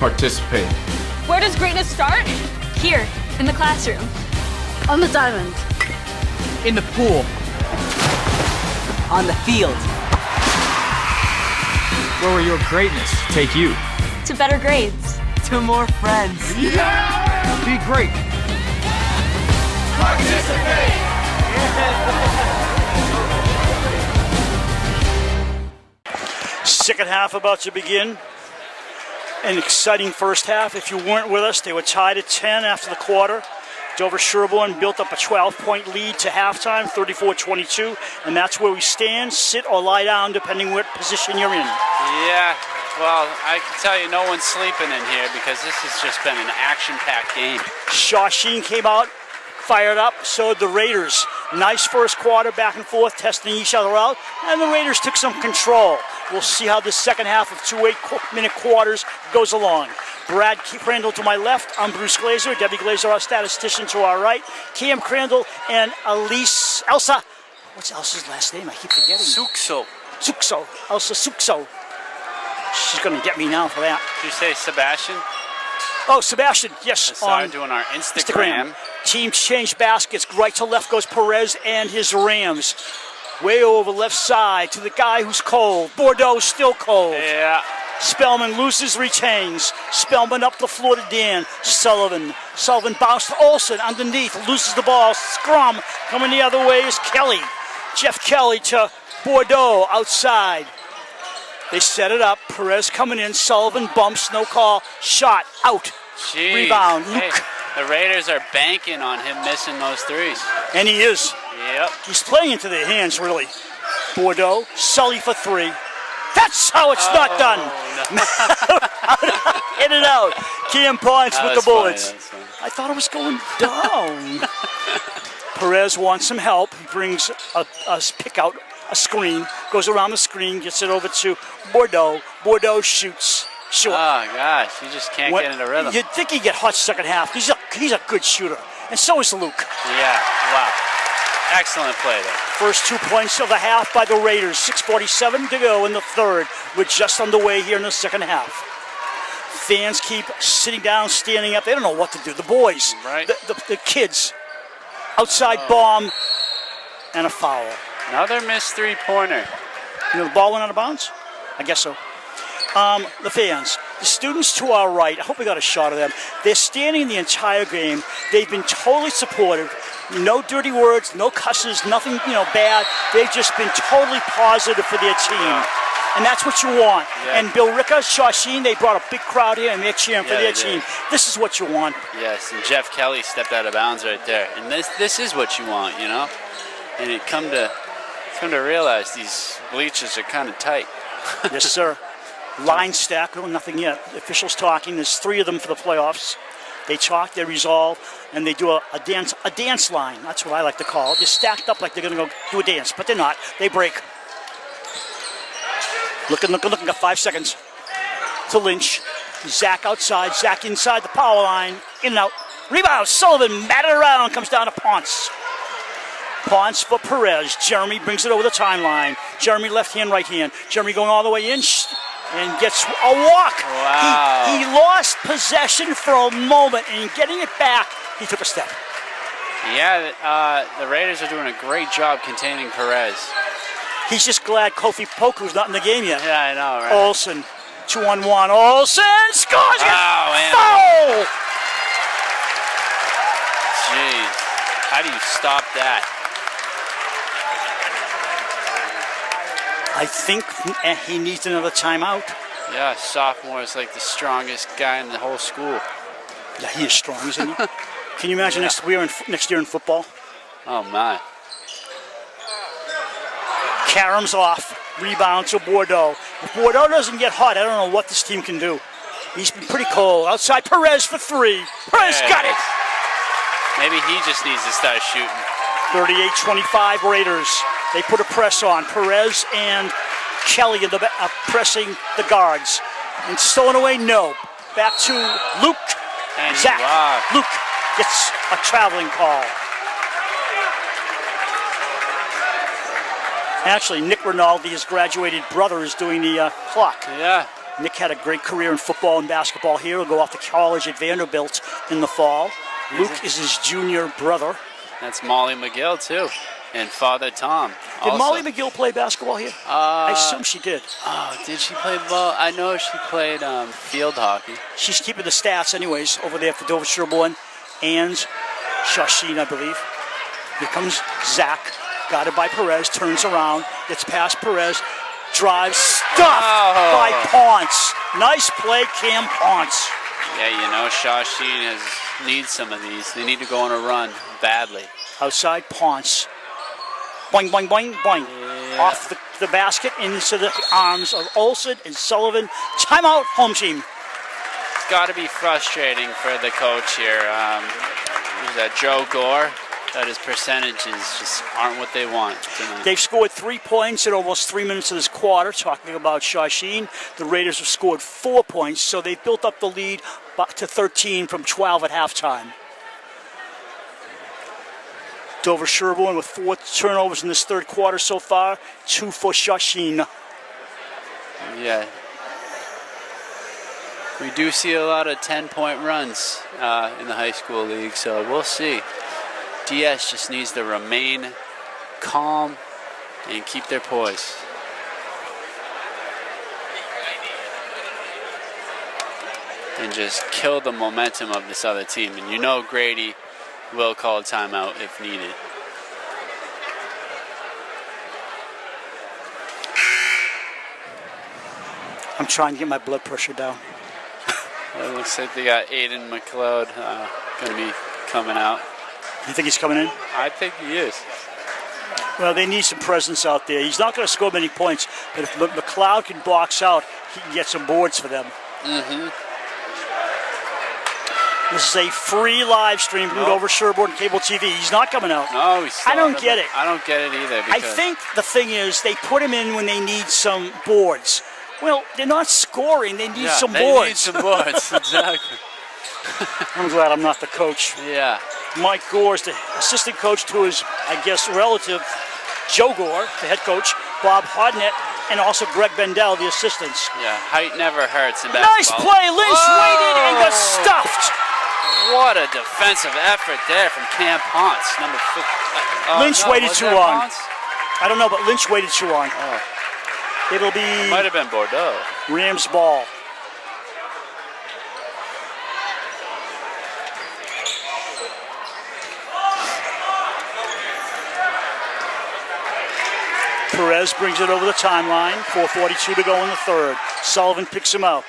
Participate. Where does greatness start? Here, in the classroom. On the diamond. In the pool. On the field. Where will your greatness take you? To better grades. To more friends. Yeah! Be great. Participate! Second half about to begin. An exciting first half. If you weren't with us, they were tied at 10 after the quarter. Dover-Sherborn built up a 12-point lead to halftime, 34-22, and that's where we stand, sit or lie down, depending what position you're in. Yeah, well, I can tell you no one's sleeping in here because this has just been an action-packed game. Shawsheen came out, fired up, so did the Raiders. Nice first quarter, back and forth, testing each other out, and the Raiders took some control. We'll see how this second half of 2 8-minute quarters goes along. Brad Crandall to my left. I'm Bruce Glazer. Debbie Glazer, our statistician, to our right. Cam Crandall and Elsa. What's Elsa's last name? I keep forgetting. Suxo. Elsa Suxo. She's going to get me now for that. Did you say Sebastian? Oh, Sebastian, yes. I started doing our Instagram. Team change baskets. Right to left goes Perez and his Rams. Way over left side to the guy who's cold. Bordeaux still cold. Yeah. Spellman loses, retains. Spellman up the floor to Dan. Sullivan bounced to Olsen underneath, loses the ball. Scrum coming the other way is Kelly. Jeff Kelly to Bordeaux outside. They set it up. Perez coming in. Sullivan bumps, no call. Shot out. Jeez. Rebound. Hey, Luke. the Raiders are banking on him missing those threes. And he is. Yep. He's playing into their hands, really. Bordeaux, Sully for 3. That's how it's not done. No. In and out. Cam Ponce That with was the bullets. funny. I thought it was going down. Perez wants some help. He brings a pick out, a screen, goes around the screen, gets it over to Bordeaux. Bordeaux shoots. Short. Oh, gosh. You just can't get into rhythm. You'd think he'd get hot second half. He's a good shooter. And so is Luke. Yeah, wow. Excellent play there. First 2 points of the half by the Raiders. 6:47 to go in the third. We're just underway here in the second half. Fans keep sitting down, standing up. They don't know what to do. The boys, Right. the kids. Outside bomb and a foul. Another missed three-pointer. You know the ball went out of bounds? I guess so. The fans, the students to our right, I hope we got a shot of them. They're standing the entire game. They've been totally supportive. No dirty words, no cusses, nothing, bad. They've just been totally positive for their team. And that's what you want. Yeah. And Bill Ricca, Shawsheen, they brought a big crowd here and they're cheering for Yeah, their they team. did. This is what you want. Yes, and Jeff Kelly stepped out of bounds right there. And this is what you want, And it come to realize these bleachers are kind of tight. Yes, sir. Line stack, well, nothing yet. The officials talking. There's 3 of them for the playoffs. They talk, they resolve, and they do a dance line. That's what I like to call it. They're stacked up like they're going to go do a dance, but they're not. They break. Looking. Got 5 seconds to Lynch. Zach outside. Zach inside the power line. In and out. Rebound. Sullivan batted around. Comes down to Ponce. Ponce for Perez. Jeremy brings it over the timeline. Jeremy left hand, right hand. Jeremy going all the way in and gets a walk. Wow. He lost possession for a moment, and getting it back, he took a step. Yeah, the Raiders are doing a great job containing Perez. He's just glad Kofi Poku's not in the game yet. Yeah, I know, right? Olsen, 2-on-1. Olsen scores! Wow, man. Foul! Jeez. How do you stop that? I think he needs another timeout. Yeah, sophomore is like the strongest guy in the whole school. Yeah, he is strong, isn't he? Can you imagine next year in football? Oh, my. Karam's off. Rebound to Bordeaux. If Bordeaux doesn't get hot, I don't know what this team can do. He's been pretty cold. Outside Perez for 3. Perez got it. Maybe he just needs to start shooting. 38-25 Raiders. They put a press on. Perez and Kelly are pressing the guards. And stolen away, no. Back to Luke. And Zach. wow. Luke gets a traveling call. Actually, Nick Rinaldi, his graduated brother, is doing the clock. Yeah. Nick had a great career in football and basketball here. He'll go off to college at Vanderbilt in the fall. Luke is his junior brother. That's Molly McGill, too. And Father Tom. Did also. Molly McGill play basketball here? I assume she did. Oh, did she play ball? I know she played field hockey. She's keeping the stats anyways over there for Dover-Sherborn and Shawsheen, I believe. Here comes Zach, guarded by Perez, turns around, gets past Perez, drives, stuffed by Ponce. Nice play, Cam Ponce. Yeah, Shawsheen needs some of these. They need to go on a run badly. Outside Ponce. Boing, boing, boing, boing. Yeah. Off the basket into the arms of Olsen and Sullivan. Timeout, home team. It's got to be frustrating for the coach here. Who's that, Joe Gore? That his percentages just aren't what they want tonight. They've scored 3 points in almost 3 minutes of this quarter. Talking about Shawsheen, the Raiders have scored 4 points, so they've built up the lead to 13 from 12 at halftime. Dover-Sherborn with 4 turnovers in this third quarter so far, 2 for Shawsheen. Yeah. We do see a lot of 10-point runs in the high school league, so we'll see. DS just needs to remain calm and keep their poise. and just kill the momentum of this other team. And you know Grady will call a timeout if needed. I'm trying to get my blood pressure down. It looks like they got Aiden McLeod going to be coming out. You think he's coming in? I think he is. Well, they need some presence out there. He's not going to score many points, but if McLeod can box out, he can get some boards for them. Mm-hmm. This is a free live stream from Dover-Sherborn Cable TV. He's not coming out. No, he's still I don't get it. I don't get it either. I think the thing is they put him in when they need some boards. Well, they're not scoring. They need some boards. They need some boards, exactly. I'm glad I'm not the coach. Yeah. Mike Gore's the assistant coach to his, I guess, relative, Joe Gore, the head coach, Bob Hodnett, and also Greg Bendel, the assistants. Yeah, height never hurts in basketball. Nice play. Lynch waited and got stuffed. What a defensive effort there from Cam Ponce, number 50. Lynch waited too long. Ponce? I don't know, but Lynch waited too long. Oh. It'll be Might have been Bordeaux. Rams ball. Perez brings it over the timeline. 4:42 to go in the third. Sullivan picks him up.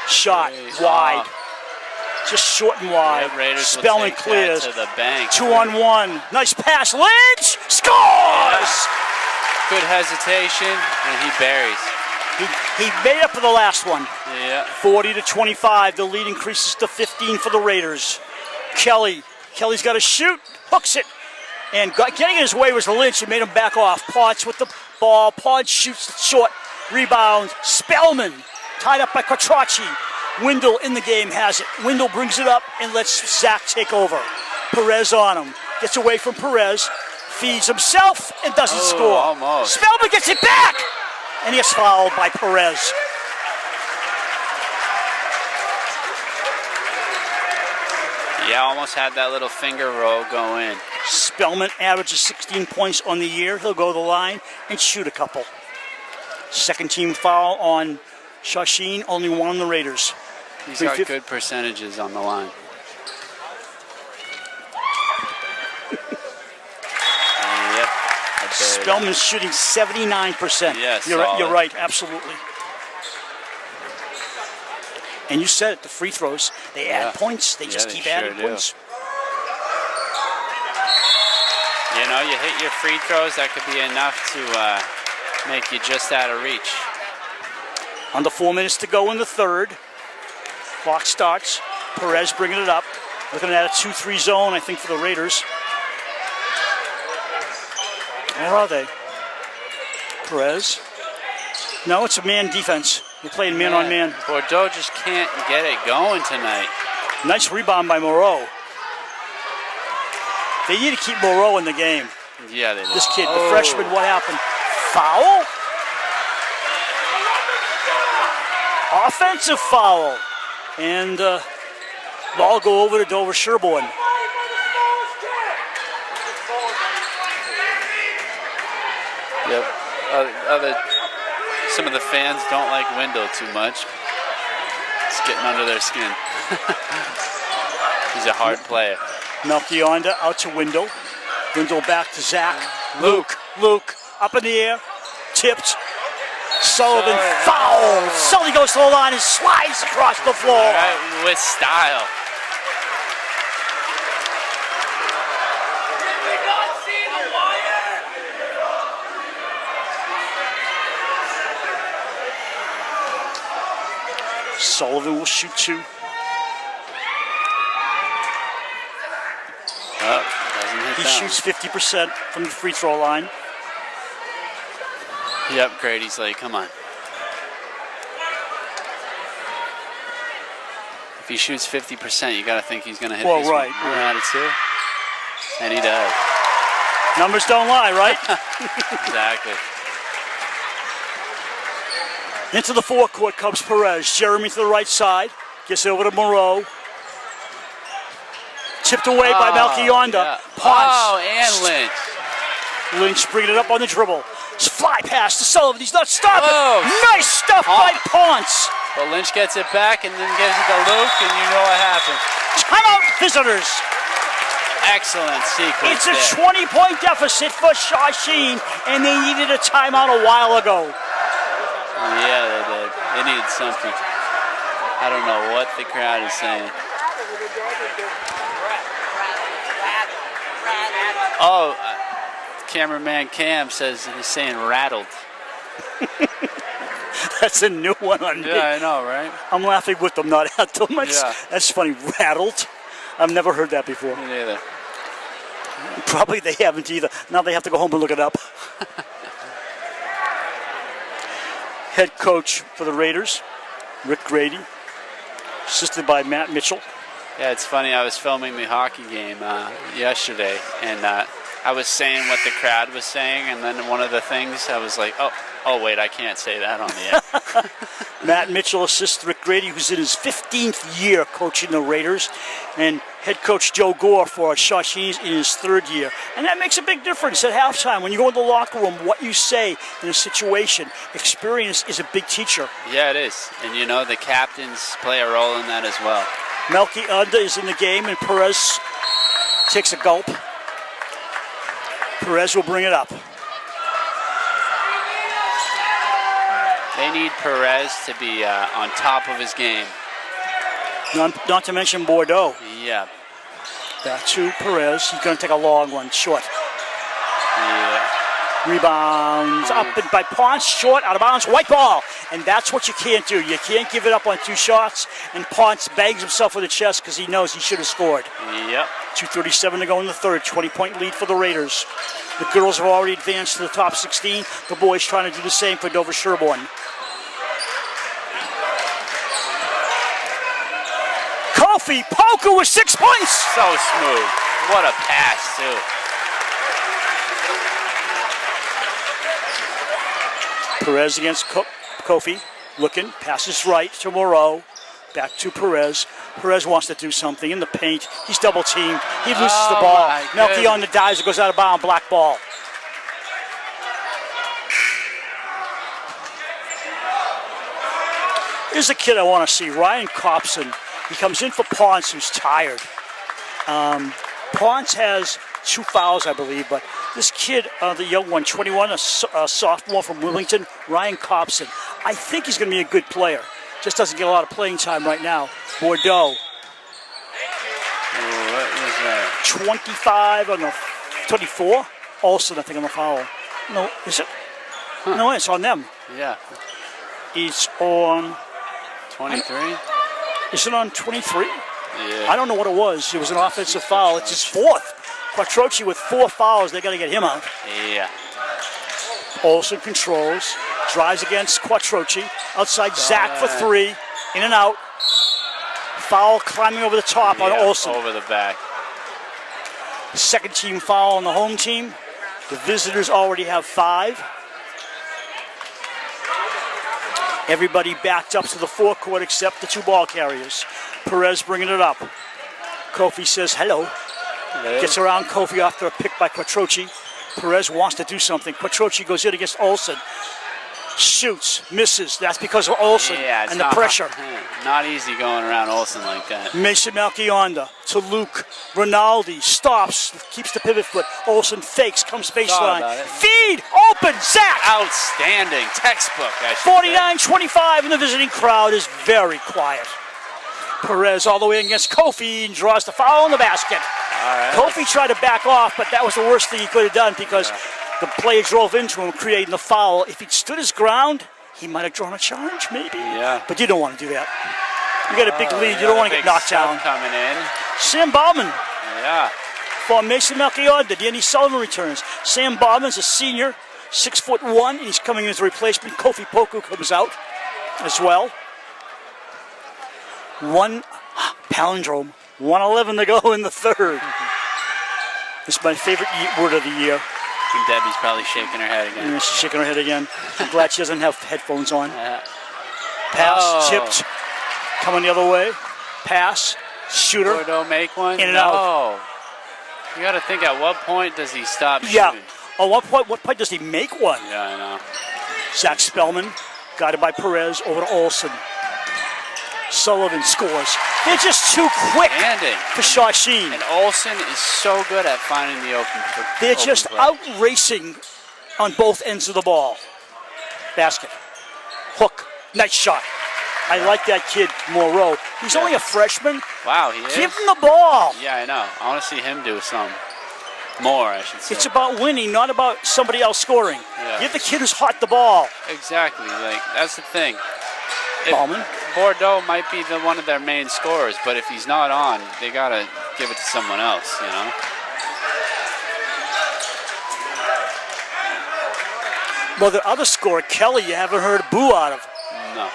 Shot wide. Just short and wide. Yeah, Raiders Spellman will take clears. that to the bank. 2-on-1. Nice pass. Lynch scores! Good hesitation, and he buries. He made up for the last one. Yeah. 40-25. The lead increases to 15 for the Raiders. Kelly's got to shoot. Hooks it. And getting in his way was Lynch. He made him back off. Potts with the ball. Potts shoots short. Rebound. Spellman tied up by Quattrocchi. Wendell in the game has it. Wendell brings it up and lets Zach take over. Perez on him. Gets away from Perez. Feeds himself and doesn't score. Almost. Spellman gets it back. And he gets fouled by Perez. Yeah, almost had that little finger roll go in. Spellman averages 16 points on the year. He'll go to the line and shoot a couple. Second team foul on Shawsheen, only one on the Raiders. He's got good percentages on the line. Yep. Spellman's shooting 79%. Yes, you're right, absolutely. And you said it, the free throws, they add points. They just keep adding points. You know, you hit your free throws, that could be enough to make you just out of reach. Under 4 minutes to go in the third. Clock starts. Perez bringing it up. Looking at a 2-3 zone, I think, for the Raiders. Where are they? Perez. No, it's a man defense. They're playing man on man. Bordeaux just can't get it going tonight. Nice rebound by Moreau. They need to keep Moreau in the game. Yeah, they do. This kid, the freshman, what happened? Foul? Offensive foul. And ball go over to Dover-Sherborn. Yep. Some of the fans don't like Wendell too much. It's getting under their skin. He's a hard player. Melchionda out to Wendell. Wendell back to Zach. Luke up in the air. Tipped. Sullivan foul. Sully goes to the line and slides across the floor. Right, with style. Sullivan will shoot two. He shoots 50% from the free throw line. Yep, Grady's like, come on. If he shoots 50%, you got to think he's going to hit this one. Out of two. And he does. Numbers don't lie, right? Exactly. Into the forecourt comes Perez. Jeremy to the right side. Gets over to Moreau. Tipped away by Melchionda. Yeah. Ponce. And Lynch. Lynch bringing it up on the dribble. Fly pass to Sullivan. He's not stopping. Oh, nice stuff by Ponce. But Lynch gets it back and then gives it to Luke, and you know what happens. Timeout, visitors. Excellent sequence. It's a 20-point deficit for Shawsheen, and they needed a timeout a while ago. Yeah, they did. They needed something. I don't know what the crowd is saying. Oh, cameraman Cam says he's saying rattled. That's a new one on me. Yeah, I know, right? I'm laughing with them, not at them. Yeah. That's funny. Rattled. I've never heard that before. Me neither. Probably they haven't either. Now they have to go home and look it up. Head coach for the Raiders, Rick Grady, assisted by Matt Mitchell. Yeah, it's funny. I was filming the hockey game yesterday, and I was saying what the crowd was saying, and then one of the things I was like, oh wait, I can't say that on the air. Matt Mitchell assists Rick Grady, who's in his 15th year coaching the Raiders, and head coach Joe Gore for Shawsheen in his 3rd year. And that makes a big difference at halftime. When you go in the locker room, what you say in a situation, experience is a big teacher. Yeah, it is. And you know, the captains play a role in that as well. Melky Unda is in the game, and Perez takes a gulp. Perez will bring it up. They need Perez to be on top of his game. Not to mention Bordeaux. Yeah. Back to Perez. He's going to take a long one, short. Yeah. Rebounds up and by Ponce, short, out of bounds, white ball. And that's what you can't do. You can't give it up on 2 shots. And Ponce bangs himself with the chest because he knows he should have scored. Yep. 2:37 to go in the 3rd. 20-point lead for the Raiders. The girls have already advanced to the top 16. The boys trying to do the same for Dover-Sherborn. Kofi Poku with 6 points. So smooth. What a pass, too. Perez against Kofi. Looking. Passes right to Moreau. Back to Perez. Perez wants to do something in the paint. He's double teamed. He loses the ball. Melky on the dives. It goes out of bounds. Black ball. Here's a kid I want to see. Ryan Copson. He comes in for Ponce, who's tired. Ponce has 2 fouls, I believe, but this kid, the young one, 21, a sophomore from Wilmington, Ryan Copson, I think he's going to be a good player. Just doesn't get a lot of playing time right now. Bordeaux. Ooh, what was that? 25 on the 24. Olsen, I think, on the foul. No, is it? Huh. No, it's on them. Yeah. It's on 23? Is it on 23? Yeah. I don't know what it was. It was an offensive foul. It's his 4th. Quattrochi with 4 fouls. They got to get him out. Yeah. Olsen controls. Drives against Quattrochi. Outside Zach for 3. In and out. Foul climbing over the top on Olsen. Over the back. Second team foul on the home team. The visitors already have 5. Everybody backed up to the forecourt except the 2 ball carriers. Perez bringing it up. Kofi says hello. Hello. Gets around Kofi after a pick by Quattrochi. Perez wants to do something. Quattrochi goes in against Olsen. Shoots, misses. That's because of Olsen and the pressure. Not easy going around Olsen like that. Mason Malchionda to Luke. Rinaldi stops, keeps the pivot foot. Olsen fakes, comes baseline. Feed, open, Zach! Outstanding. Textbook, I should 49-25, and the visiting crowd is very quiet. Perez all the way against Kofi and draws the foul in the basket. All right. Kofi tried to back off, but that was the worst thing he could have done because the player drove into him, creating the foul. If he'd stood his ground, he might have drawn a charge, maybe. Yeah. But you don't want to do that. You got a big lead. You don't want to get knocked down. Coming in. Sam Bauman. Yeah. For Mason Melchionda. Danny Sullivan returns. Sam Bauman's a senior, 6'1", and he's coming in as a replacement. Kofi Poku comes out as well. Palindrome. 1:11 to go in the 3rd. This is my favorite word of the year. And Debbie's probably shaking her head again. Yeah, she's shaking her head again. I'm glad she doesn't have headphones on. Pass, tipped, coming the other way. Pass, shooter. Bordeaux make one? In and out. You got to think, at what point does he stop shooting? Yeah. At what point does he make one? Yeah, I know. Zach Spellman, guided by Perez, over to Olsen. Sullivan scores. They're just too quick Landing. for Shawsheen. And Olsen is so good at finding the open. They're open just play. out racing on both ends of the ball. Basket. Hook. Nice shot. I like that kid, Moreau. He's only a freshman. Wow, he is. Give him the ball. Yeah, I know. I want to see him do some more, I should say. It's about winning, not about somebody else scoring. Yeah. Give the kid who's hot the ball. Exactly. Like, that's the thing. Ballman. Bordeaux might be one of their main scorers, but if he's not on, they got to give it to someone else, you know? Well, the other scorer, Kelly, you haven't heard a boo out of. No.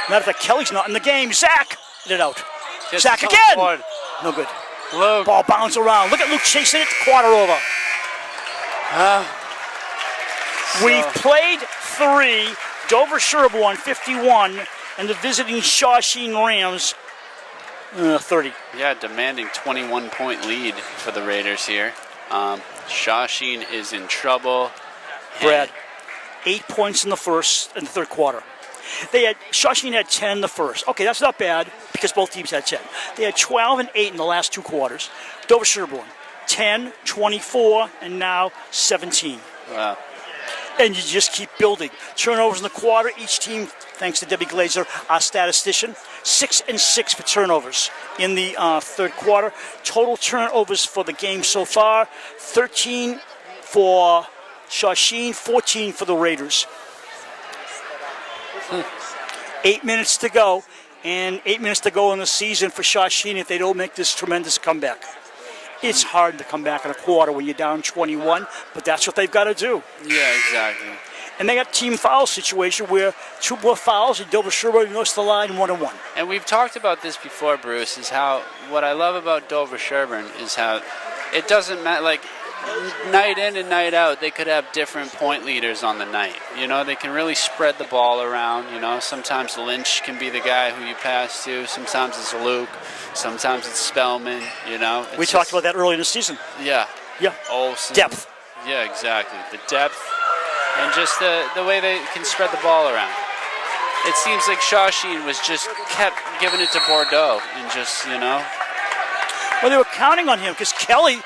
Matter of fact, Kelly's not in the game. Zach, get it out. Gets Zach on again. board. No good. Luke. Ball bounce around. Look at Luke chasing it. Quarter over. We've played 3. Dover-Sherborn 51, and the visiting Shawsheen Rams 30. Yeah, demanding 21-point lead for the Raiders here. Shawsheen is in trouble. Brad, 8 points in the third quarter. Shawsheen had 10 in the first. Okay, that's not bad because both teams had 10. They had 12 and 8 in the last 2 quarters. Dover-Sherborn, 10, 24, and now 17. Wow. And you just keep building. Turnovers in the quarter. Each team, thanks to Debbie Glazer, our statistician, 6 and 6 for turnovers in the third quarter. Total turnovers for the game so far, 13 for Shawsheen, 14 for the Raiders. 8 minutes to go, and 8 minutes to go in the season for Shawsheen if they don't make this tremendous comeback. It's hard to come back in a quarter when you're down 21, but that's what they've got to do. Yeah, exactly. And they got team foul situation where 2 more fouls and Dover-Sherborn goes to the line 1-1. And we've talked about this before, Bruce, is how what I love about Dover-Sherborn is how it doesn't matter, like, night in and night out, they could have different point leaders on the night. You know, they can really spread the ball around. You know, sometimes Lynch can be the guy who you pass to. Sometimes it's Luke. Sometimes it's Spellman. You know, We talked about that early in the season. Yeah. Yeah. Olsen. Depth. Yeah, exactly. The depth and just the way they can spread the ball around. It seems like Shawsheen was just kept giving it to Bordeaux and just, you know. Well, they were counting on him because Kelly's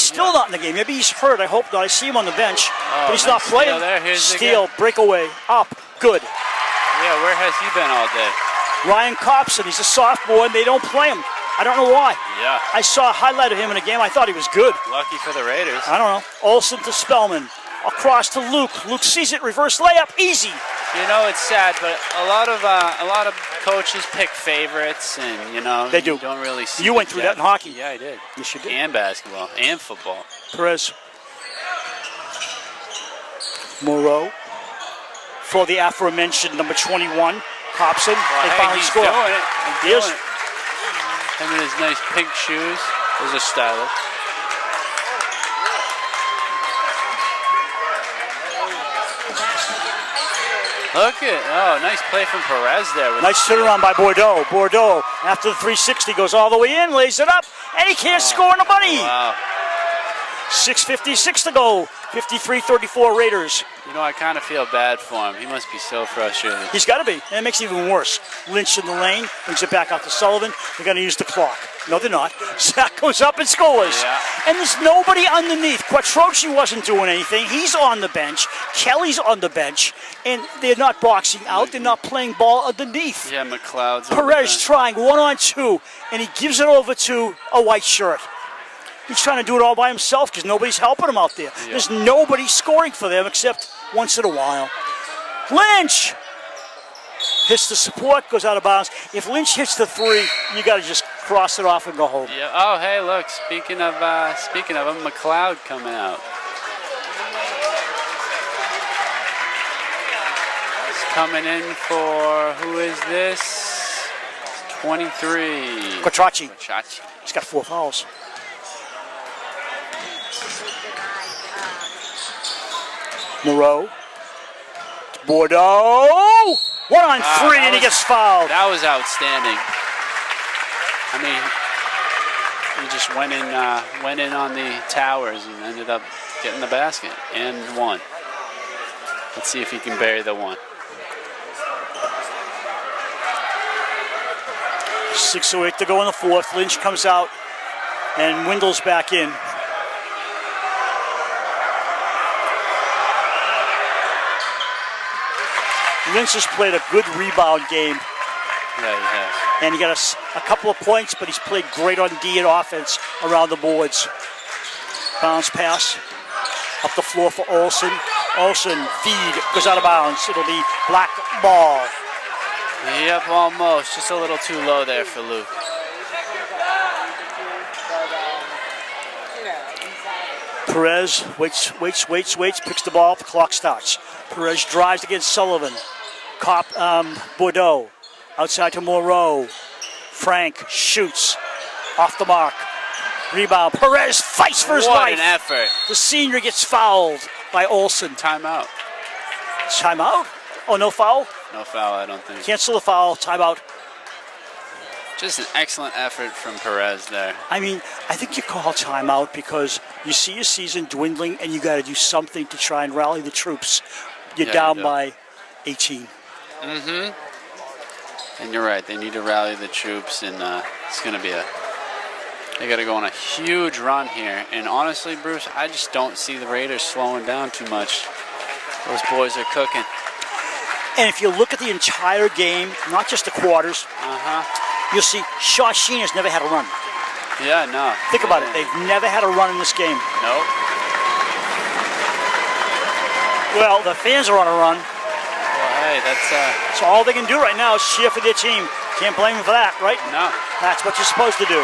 still not in the game. Maybe he's hurt. I hope not. I see him on the bench, but he's not nice playing. steal there. Here's the Steal, guy. breakaway, up, good. Yeah, where has he been all day? Ryan Copson, he's a sophomore, and they don't play him. I don't know why. Yeah. I saw a highlight of him in a game. I thought he was good. Lucky for the Raiders. I don't know. Olsen to Spellman. Across to Luke. Luke sees it. Reverse layup. Easy. You know, it's sad, but a lot of coaches pick favorites, and you know They do. You don't really see. You went through that in hockey. Yeah, I did. Yes, you did. And basketball and football. Perez. Moreau. For the aforementioned number 21, Hobson. Well, They hey, finally he's score. doing it. He He's is. doing it. Him in his nice pink shoes. Those are stylish. Look at, nice play from Perez there. Nice turnaround by Bordeaux. Bordeaux, after the 360, goes all the way in, lays it up, and he can't score in the money. Wow. 6:56 to go. 53-34 Raiders. You know, I kind of feel bad for him. He must be so frustrated. He's got to be, and it makes it even worse. Lynch in the lane, brings it back out to Sullivan. They're going to use the clock. No, they're not. Zach goes up and scores. Yeah. And there's nobody underneath. Quattrochi wasn't doing anything. He's on the bench. Kelly's on the bench. And they're not boxing out. They're not playing ball underneath. Yeah, McLeod's on the Perez bench. trying 1-on-2, and he gives it over to a white shirt. He's trying to do it all by himself because nobody's helping him out there. Yeah. There's nobody scoring for them except once in a while. Lynch hits the support, goes out of bounds. If Lynch hits the 3, you got to just cross it off and go home. Yeah. Oh, hey, look. Speaking of him, McLeod coming out. He's coming in for, who is this? 23. Quattrochi. Quattrochi. He's got 4 fouls. Moreau. Bordeaux. 1-on-3, and he gets fouled. That was outstanding. I mean, he just went in on the towers and ended up getting the basket and won. Let's see if he can bury the one. 6:08 to go in the fourth. Lynch comes out, and Wendell's back in. Lynch has played a good rebound game. Yeah, he has. And he got a couple of points, but he's played great on D and offense around the boards. Bounce pass up the floor for Olsen. Olsen, feed, goes out of bounds. It'll be black ball. Yep, almost. Just a little too low there for Luke. Perez waits, picks the ball, the clock starts. Perez drives against Sullivan. Bordeaux, outside to Moreau. Frank shoots, off the mark. Rebound, Perez fights for his life. What an effort. The senior gets fouled by Olsen. Timeout. Timeout? Oh, no foul? No foul, I don't think. Cancel the foul, timeout. Just an excellent effort from Perez there. I mean, I think you call timeout because you see your season dwindling and you got to do something to try and rally the troops. You're down by 18. Mm-hmm. And you're right. They need to rally the troops, and it's going to be they got to go on a huge run here. And honestly, Bruce, I just don't see the Raiders slowing down too much. Those boys are cooking. And if you look at the entire game, not just the quarters, you'll see Shawsheen has never had a run. Yeah, no. Think about it. They've never had a run in this game. Nope. Well, the fans are on a run. Well, hey, that's... So all they can do right now is cheer for their team. Can't blame them for that, right? No. That's what you're supposed to do.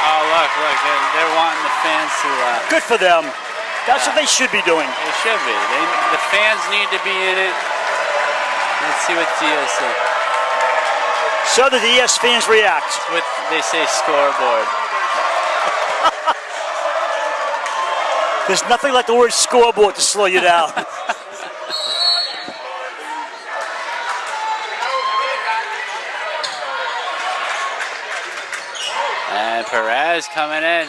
Oh, look, they're wanting the fans to... Good for them. That's what they should be doing. They should be. The fans need to be in it. Let's see what Diaz says. So the DS fans react. What they say, scoreboard. There's nothing like the word scoreboard to slow you down. And Perez coming in.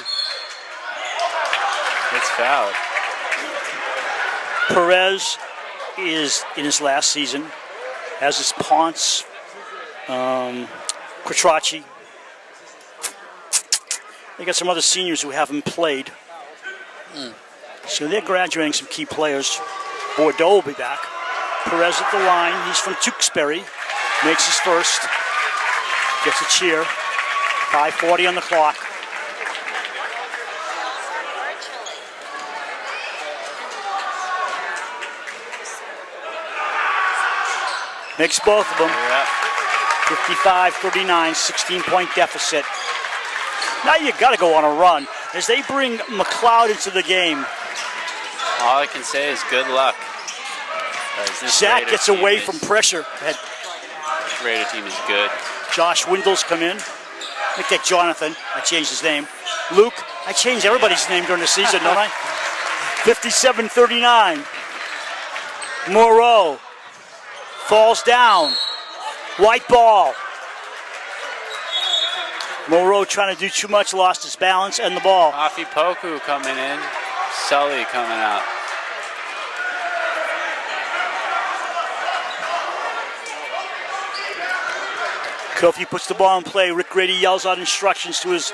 It's fouled. Perez is in his last season, as is Ponce, Quattrocchi. They got some other seniors who haven't played. So they're graduating some key players. Bordeaux will be back. Perez at the line. He's from Tewksbury. Makes his first. Gets a cheer. 5:40 on the clock. Makes both of them. Yeah. 55-39, 16-point deficit. Now you got to go on a run as they bring McLeod into the game. All I can say is good luck. Zach gets away from pressure. Raider team is good. Josh Wendell's come in. Make that Jonathan. I changed his name. Luke. I changed everybody's name during the season, don't I? 57-39. Moreau falls down. White ball. Moreau trying to do too much, lost his balance and the ball. Afi Poku coming in. Sully coming out. Kofi puts the ball in play. Rick Grady yells out instructions to his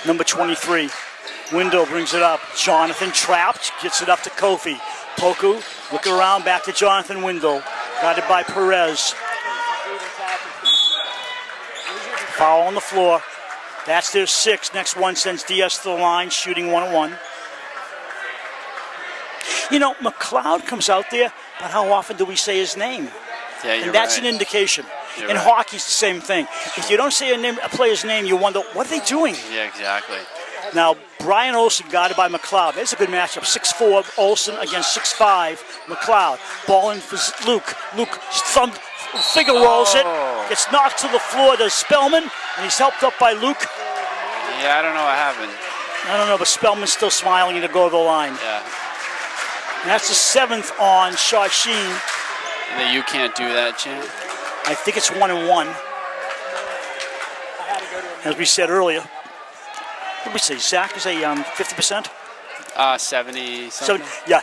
number 23. Wendell brings it up. Jonathan trapped, gets it up to Kofi. Poku looking around, back to Jonathan Wendell. Guided by Perez. Foul on the floor. That's their sixth. Next one sends DS to the line, shooting 1-1. You know, McLeod comes out there, but how often do we say his name? Yeah, you're and that's right. an indication. You're In right. hockey, it's the same thing. If you don't say a player's name, you wonder, what are they doing? Yeah, exactly. Now, Brian Olsen guarded by McLeod. That's a good matchup. 6'4", Olsen against 6'5", McLeod. Ball in for Luke. Luke figure rolls it. Gets knocked to the floor to Spellman, and he's helped up by Luke. Yeah, I don't know what happened. I don't know, but Spellman's still smiling to go to the line. Yeah. And that's the seventh on Shawsheen. And you can't do that, champ. I think it's 1-1. As we said earlier. What did we say? Zach is a 50%? 70 So, something. yeah,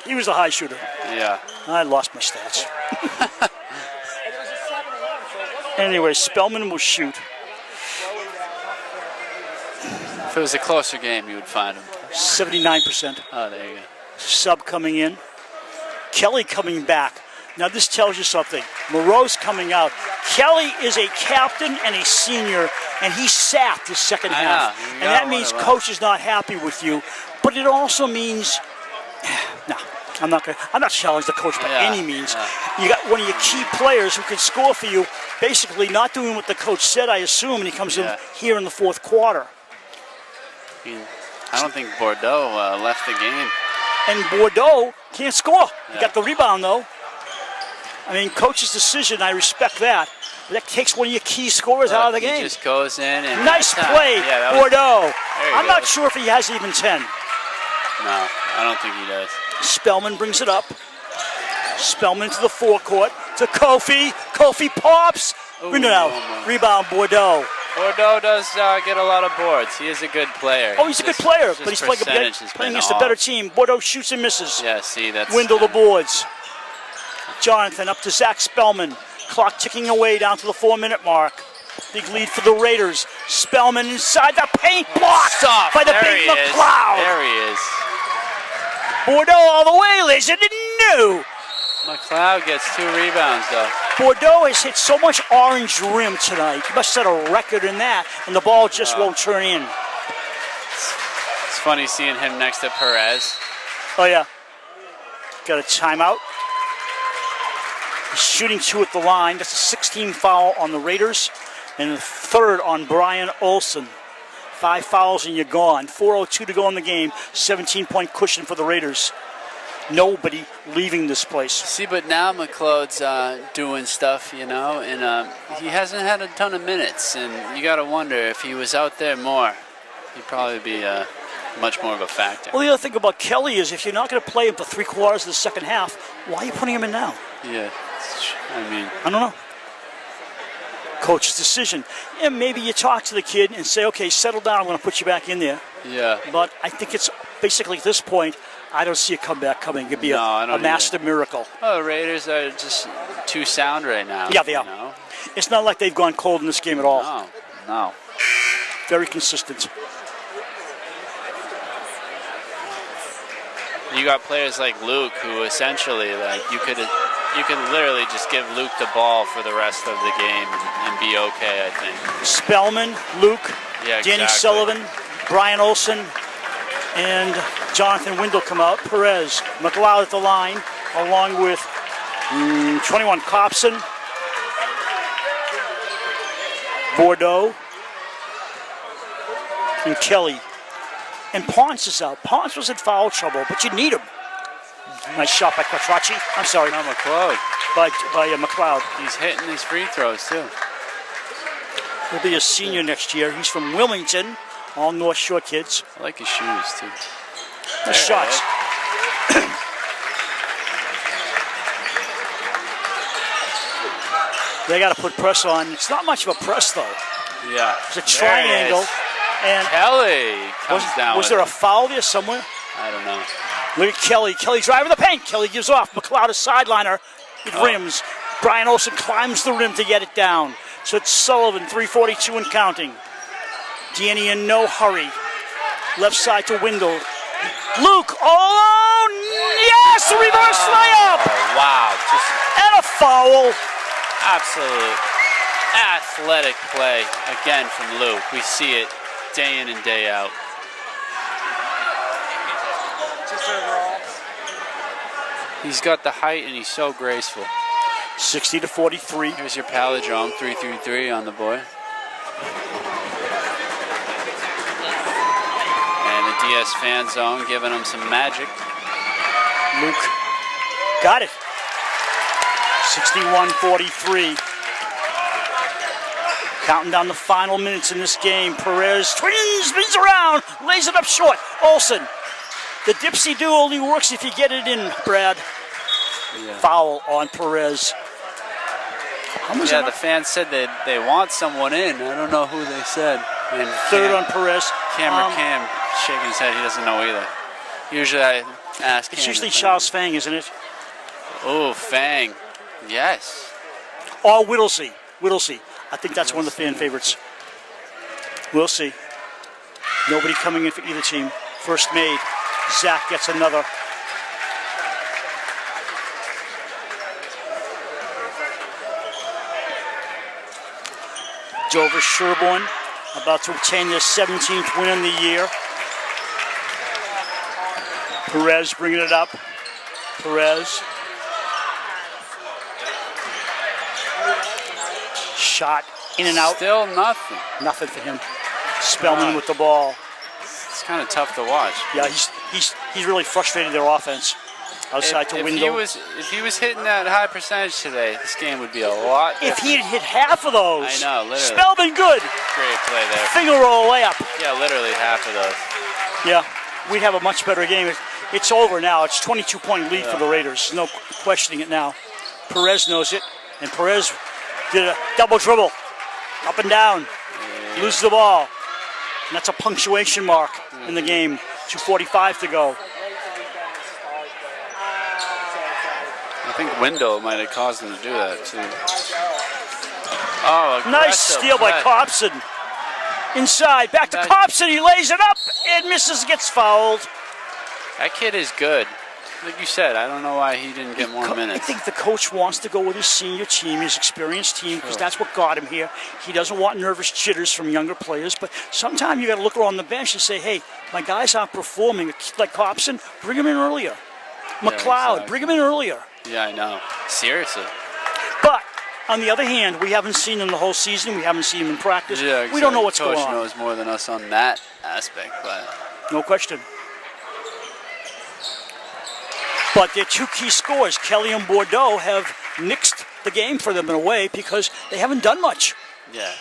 he was a high shooter. Yeah. I lost my stats. Anyway, Spellman will shoot. If it was a closer game, you would find him. 79%. Oh, there you go. Sub coming in. Kelly coming back. Now this tells you something. Moreau's coming out. Kelly is a captain and a senior, and he sat the second half. know. You And gotta that means wonder coach is not happy with you. But it also means, no, I'm not challenging the coach by any means. You got one of your key players who can score for you, basically not doing what the coach said, I assume, and he comes in here in the fourth quarter. I mean, I don't think Bordeaux left the game. And Bordeaux can't score. He got the rebound, though. I mean, coach's decision, I respect that. But that takes one of your key scorers out of the He game. just goes in and Nice play, Yeah, Bordeaux. I'm go. not sure if he has even 10. No, I don't think he does. Spellman brings it up. Spellman to the forecourt to Kofi. Kofi pops. Bring it out. Rebound, Bordeaux. Bordeaux does get a lot of boards. He is a good player. Oh, he's a good player, Just but he's playing percentage has been against a off. better team. Bordeaux shoots and misses. Yeah, see, that's... Windle the boards. Jonathan up to Zach Spellman. Clock ticking away down to the 4-minute mark. Big lead for the Raiders. Spellman inside the paint, blocked by the There big he is. McLeod. There he is. Bordeaux all the way, ladies. I didn't know. McLeod gets 2 rebounds, though. Bordeaux has hit so much orange rim tonight. He must set a record in that, and the ball just won't turn in. It's funny seeing him next to Perez. Oh, yeah. Got a timeout. He's shooting 2 at the line. That's a 16 foul on the Raiders, and the 3rd on Brian Olsen. 5 fouls and you're gone. 4:02 to go in the game. 17-point cushion for the Raiders. Nobody leaving this place. See, but now McLeod's doing stuff, you know, and he hasn't had a ton of minutes, and you got to wonder if he was out there more, he'd probably be much more of a factor. Well, the other thing about Kelly is if you're not going to play him for 3/4 of the second half, why are you putting him in now? Yeah, I mean... I don't know. Coach's decision. And maybe you talk to the kid and say, okay, settle down, I'm going to put you back in there. Yeah. But I think it's basically at this point, I don't see a comeback coming. It could be a master miracle. Oh, the Raiders are just too sound right now. Yeah, they are. You know? It's not like they've gone cold in this game at all. No. Very consistent. You got players like Luke who essentially, like, you could literally just give Luke the ball for the rest of the game and be okay, I think. Spellman, Luke, Yeah, Danny exactly. Sullivan, Brian Olsen, and Jonathan Windle come out. Perez, McLeod at the line, along with 21 Copson, Bordeaux, and Kelly. And Ponce is out. Ponce was in foul trouble, but you need him. Nice shot by Quattrocchi. I'm sorry. No, McLeod. By McLeod. He's hitting his free throws, too. He'll be a senior next year. He's from Wilmington, all North Shore kids. I like his shoes, too. Nice shots. They got to put press on. It's not much of a press, though. Yeah. It's a triangle. And Kelly comes down was with there it. a foul there somewhere? I don't know. Look at Kelly. Kelly driving the paint. Kelly gives off. McLeod, a sideliner. It rims. Brian Olsen climbs the rim to get it down. So it's Sullivan, 3:42 and counting. Danny in no hurry. Left side to Windle. Luke, yes, the reverse layup. Oh, wow. Just And a foul. absolute athletic play again from Luke. We see it day in and day out. He's got the height and he's so graceful. 60-43. Here's your palindrome, 333 on the boy. And the DS fan zone giving him some magic. Luke got it. 61-43. Counting down the final minutes in this game. Perez spins around, lays it up short. Olsen. The dipsy-do only works if you get it in, Brad. Yeah. Foul on Perez. Yeah, the fans said that they want someone in. I don't know who they said. And Third on Perez. Cam shaking his head. He doesn't know either. Usually I ask him. It's usually Charles Fang, isn't it? Oh, Fang. Yes. Or Whittlesey. I think that's one of the fan favorites. We'll see. Nobody coming in for either team. First made. Zach gets another. Dover-Sherborn about to obtain their 17th win in the year. Perez bringing it up. Perez. Shot in and out. Still nothing. Nothing for him. Spellman with the ball. It's kind of tough to watch. Yeah, he's really frustrated their offense. Outside to Wendell. If he was hitting that high percentage today, this game would be a lot different. If he had hit half of those. I know, literally. Spellman good. Great play there. Finger roll layup. Yeah, literally half of those. Yeah, we'd have a much better game. It's over now. It's 22-point lead for the Raiders. No questioning it now. Perez knows it, and Perez did a double dribble, up and down, loses the ball, and that's a punctuation mark in the game. 2:45 to go. I think Wendell might have caused him to do that too. Oh, Nice steal by Copson. Inside, back to Copson. He lays it up and misses, gets fouled. That kid is good. Like you said, I don't know why he didn't get more minutes. I think the coach wants to go with his senior team, his experienced team, because that's what got him here. He doesn't want nervous jitters from younger players, but sometimes you got to look around the bench and say, hey, my guys aren't performing. Like Copson, bring him in earlier. McLeod, bring him in earlier. Yeah, I know. Seriously. But on the other hand, we haven't seen him the whole season. We haven't seen him in practice. Yeah, exactly. We don't know what's going on. Coach knows more than us on that aspect, but no question. But their two key scores, Kelly and Bordeaux, have nixed the game for them in a way because they haven't done much. yeah.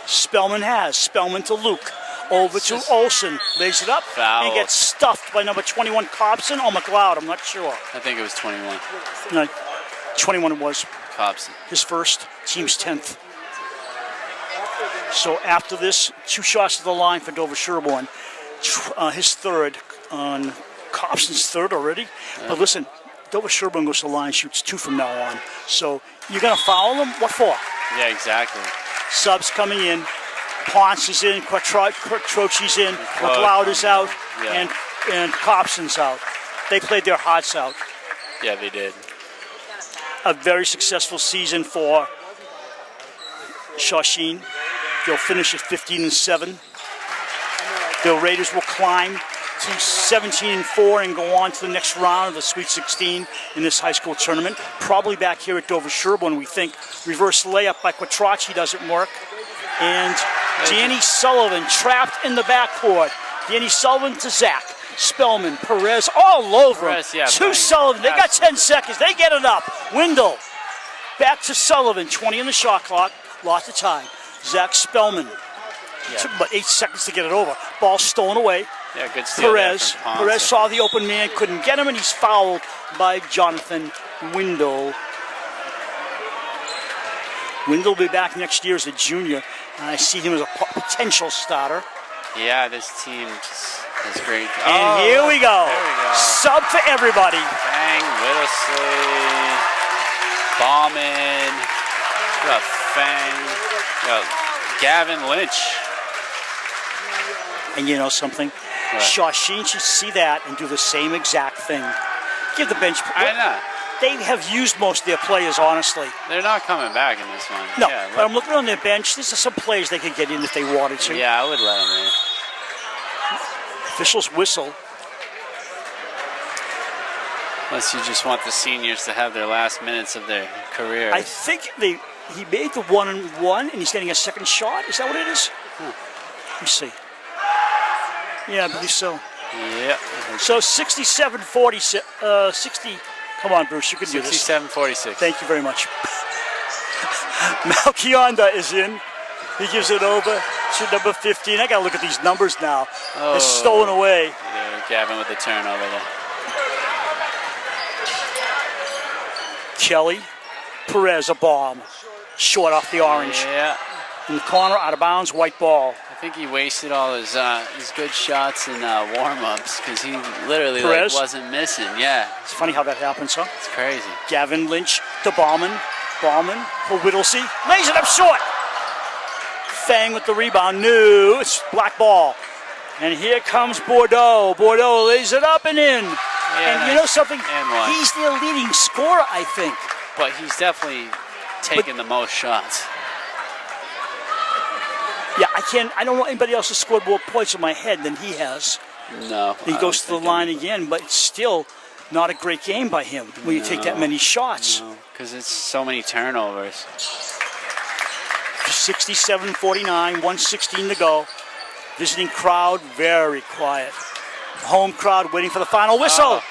Spellman has. Spellman to Luke. Over to Olsen. Lays it up Foul. and gets stuffed by number 21, Copson or McLeod. I'm not sure. I think it was 21. No, 21 it was. Copson. His first, team's 10th. So after this, 2 shots to the line for Dover-Sherborn. His third on Copson's third already. Yeah. But listen, Dover-Sherborn goes to the line, shoots 2 from now on. So you're going to foul them? What for? Yeah, exactly. Subs coming in. Ponce is in, Quattroci's in, McLeod is out, and Copson's out. They played their hearts out. Yeah, they did. A very successful season for Shawsheen. They'll finish at 15-7. The Raiders will climb to 17-4 and go on to the next round of the Sweet 16 in this high school tournament. Probably back here at Dover-Sherborn, we think. Reverse layup by Quattrocci doesn't work. And Danny Sullivan trapped in the backcourt. Danny Sullivan to Zach. Spellman, Perez, all over him. To Sullivan. They got 10 seconds. They get it up. Wendell. Back to Sullivan. 20 in the shot clock. Lots of time. Zach Spellman. Took about 8 seconds to get it over. Ball stolen away. Yeah, good steal. Perez saw the open man, couldn't get him, and he's fouled by Jonathan Wendell. Wendell will be back next year as a junior, and I see him as a potential starter. Yeah, this team just is great. And here we go. There we go. Sub for everybody. Fang, Whittlesley, Bauman, we got Fang, we got Gavin Lynch. And you know something? What? Shawsheen should see that and do the same exact thing. Give the bench. I know. They have used most of their players, honestly. They're not coming back in this one. No, yeah, but I'm looking on their bench. There's some players they could get in if they wanted to. Yeah, I would let them in. Officials whistle. Unless you just want the seniors to have their last minutes of their career. I think he made the 1-1 and he's getting a second shot. Is that what it is? Let me see. Yeah, I believe so. Yeah. So 67-40, 60. Come on, Bruce, you can do this. 67-46. Thank you very much. Malkionda is in. He gives it over to number 15. I got to look at these numbers now. Oh. It's stolen away. Yeah, Gavin with the turnover there. Kelly, Perez, a bomb. Short off the orange. Yeah. In the corner, out of bounds, white ball. I think he wasted all his good shots in warm-ups because he literally wasn't missing. Yeah. It's funny how that happens, huh? It's crazy. Gavin Lynch to Bauman. Bauman for Whittlesey. Lays it up short. Fang with the rebound. No, it's black ball. And here comes Bordeaux. Bordeaux lays it up and in. Yeah, and you know something? And one. He's their leading scorer, I think. But he's definitely taken the most shots. Yeah, I don't know anybody else has scored more points in my head than he has. No. He goes to the line again, but it's still not a great game by him when you take that many shots. No, because it's so many turnovers. 67-49, 1:16 to go. Visiting crowd, very quiet. Home crowd waiting for the final whistle. Oh.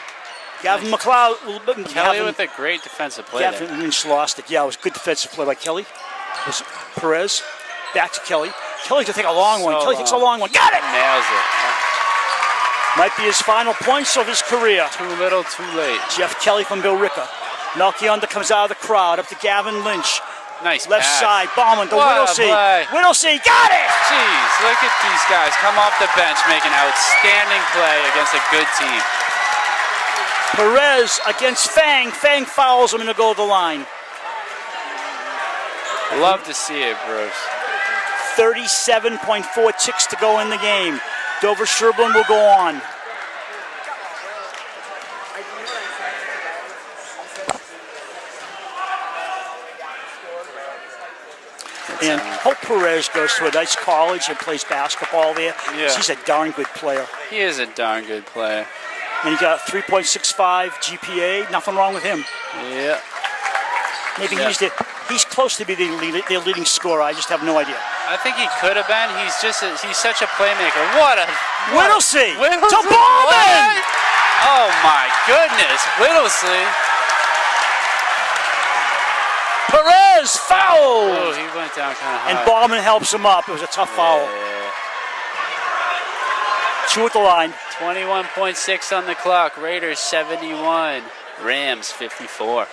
Gavin McLeod. Kelly with a great defensive play Gavin there. Lynch lost it. Yeah, it was good defensive play by Kelly. It was Perez. Back to Kelly. Kelly to take a long one. Kelly takes a long one. Got it! Nails it. Might be his final points of his career. Too little, too late. Jeff Kelly from Bill Ricca. Melchionda comes out of the crowd up to Gavin Lynch. Nice Left pass. side, bombing to What a Whittlesey. play. Whittlesey, got it! Jeez, look at these guys come off the bench, make an outstanding play against a good team. Perez against Fang. Fang fouls him and he'll go to the line. Love to see it, Bruce. 37.4 ticks to go in the game. Dover-Sherborn will go on. And Hope Perez goes to a nice college and plays basketball there. Yeah. He's a darn good player. He is a darn good player. And he got 3.65 GPA. Nothing wrong with him. Yeah. Maybe Yeah. he's close to being their leading scorer. I just have no idea. I think he could have been. He's such a playmaker. What a Whittlesey to Whittlesey. Bowman! What? Oh my goodness, Whittlesey. Perez foul! Oh, he went down kind of high. And Bauman helps him up. It was a tough foul. Yeah. 2 at the line. 21.6 on the clock. Raiders 71. Rams 54.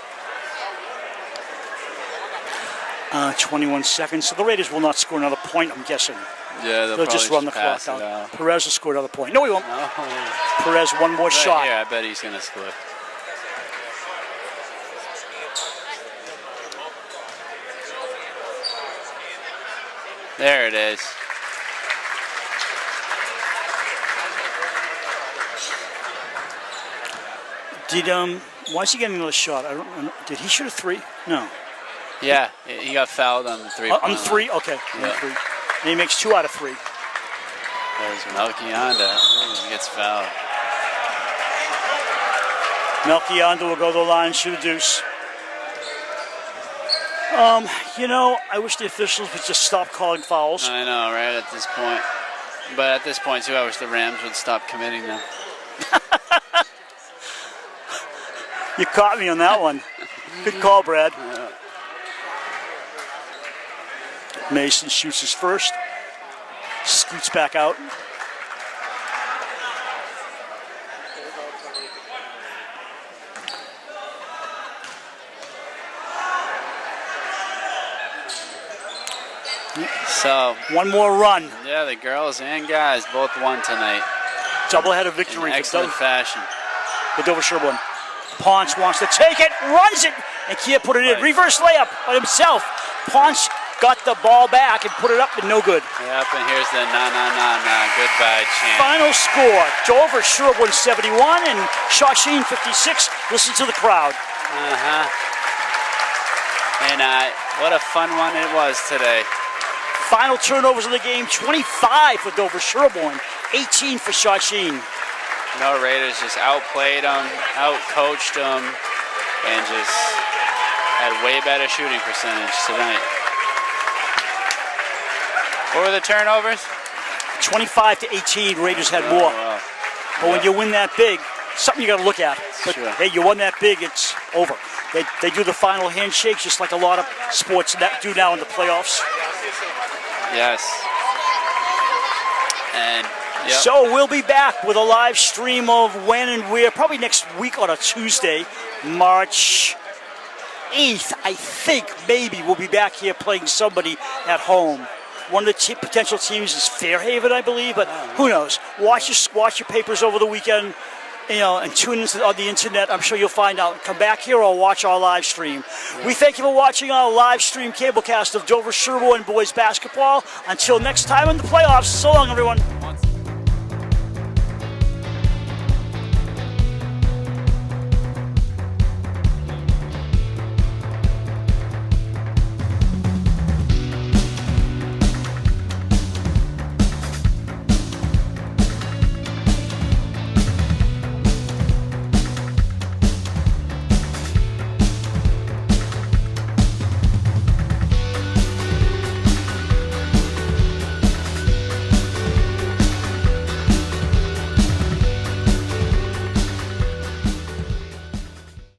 21 seconds. So the Raiders will not score another point, I'm guessing. Yeah, They'll just run the clock pass it out. out. Perez will score another point. No, he won't. No. Perez, one more Right shot. here, I bet he's going to score. There it is. Why is he getting another shot? I don't. Did he shoot a 3? No. Yeah, he got fouled on the 3. On 3? Okay. Yeah. On 3. And he makes 2 out of 3. There's Melchionda. He gets fouled. Melchionda will go to the line and shoot a deuce. I wish the officials would just stop calling fouls. I know, right, at this point. But at this point, too, I wish the Rams would stop committing them. You caught me on that one. Good call, Brad. Yeah. Mason shoots his first. Scoots back out. So, One more run. yeah, the girls and guys both won tonight. Doubleheader In victory excellent fashion. for Dover-Sherborn. Ponce wants to take it, runs it, and can't put it in. Right. Reverse layup by himself. Ponce got the ball back and put it up, but no good. Yep, and here's the na goodbye chant. Final score, Dover-Sherborn 71 and Shawsheen 56. Listen to the crowd. And what a fun one it was today. Final turnovers of the game, 25 for Dover-Sherborn, 18 for Shawsheen. No, Raiders just outplayed them, outcoached them, and just had way better shooting percentage tonight. What were the turnovers? 25 to 18, Raiders had more. Well, But when you win that big, something you got to look at. But Sure. hey, you won that big, it's over. They do the final handshakes just like a lot of sports do now in the playoffs. yes. And yep. So we'll be back with a live stream of when and where, probably next week on a Tuesday, March 8th, I think, maybe we'll be back here playing somebody at home. One of the potential teams is Fairhaven, I believe, but who knows? Watch your papers over the weekend. and tune into the internet. I'm sure you'll find out. Come back here or watch our live stream. We thank you for watching our live stream cablecast of Dover-Sherborn boys basketball. Until next time in the playoffs, so long, everyone.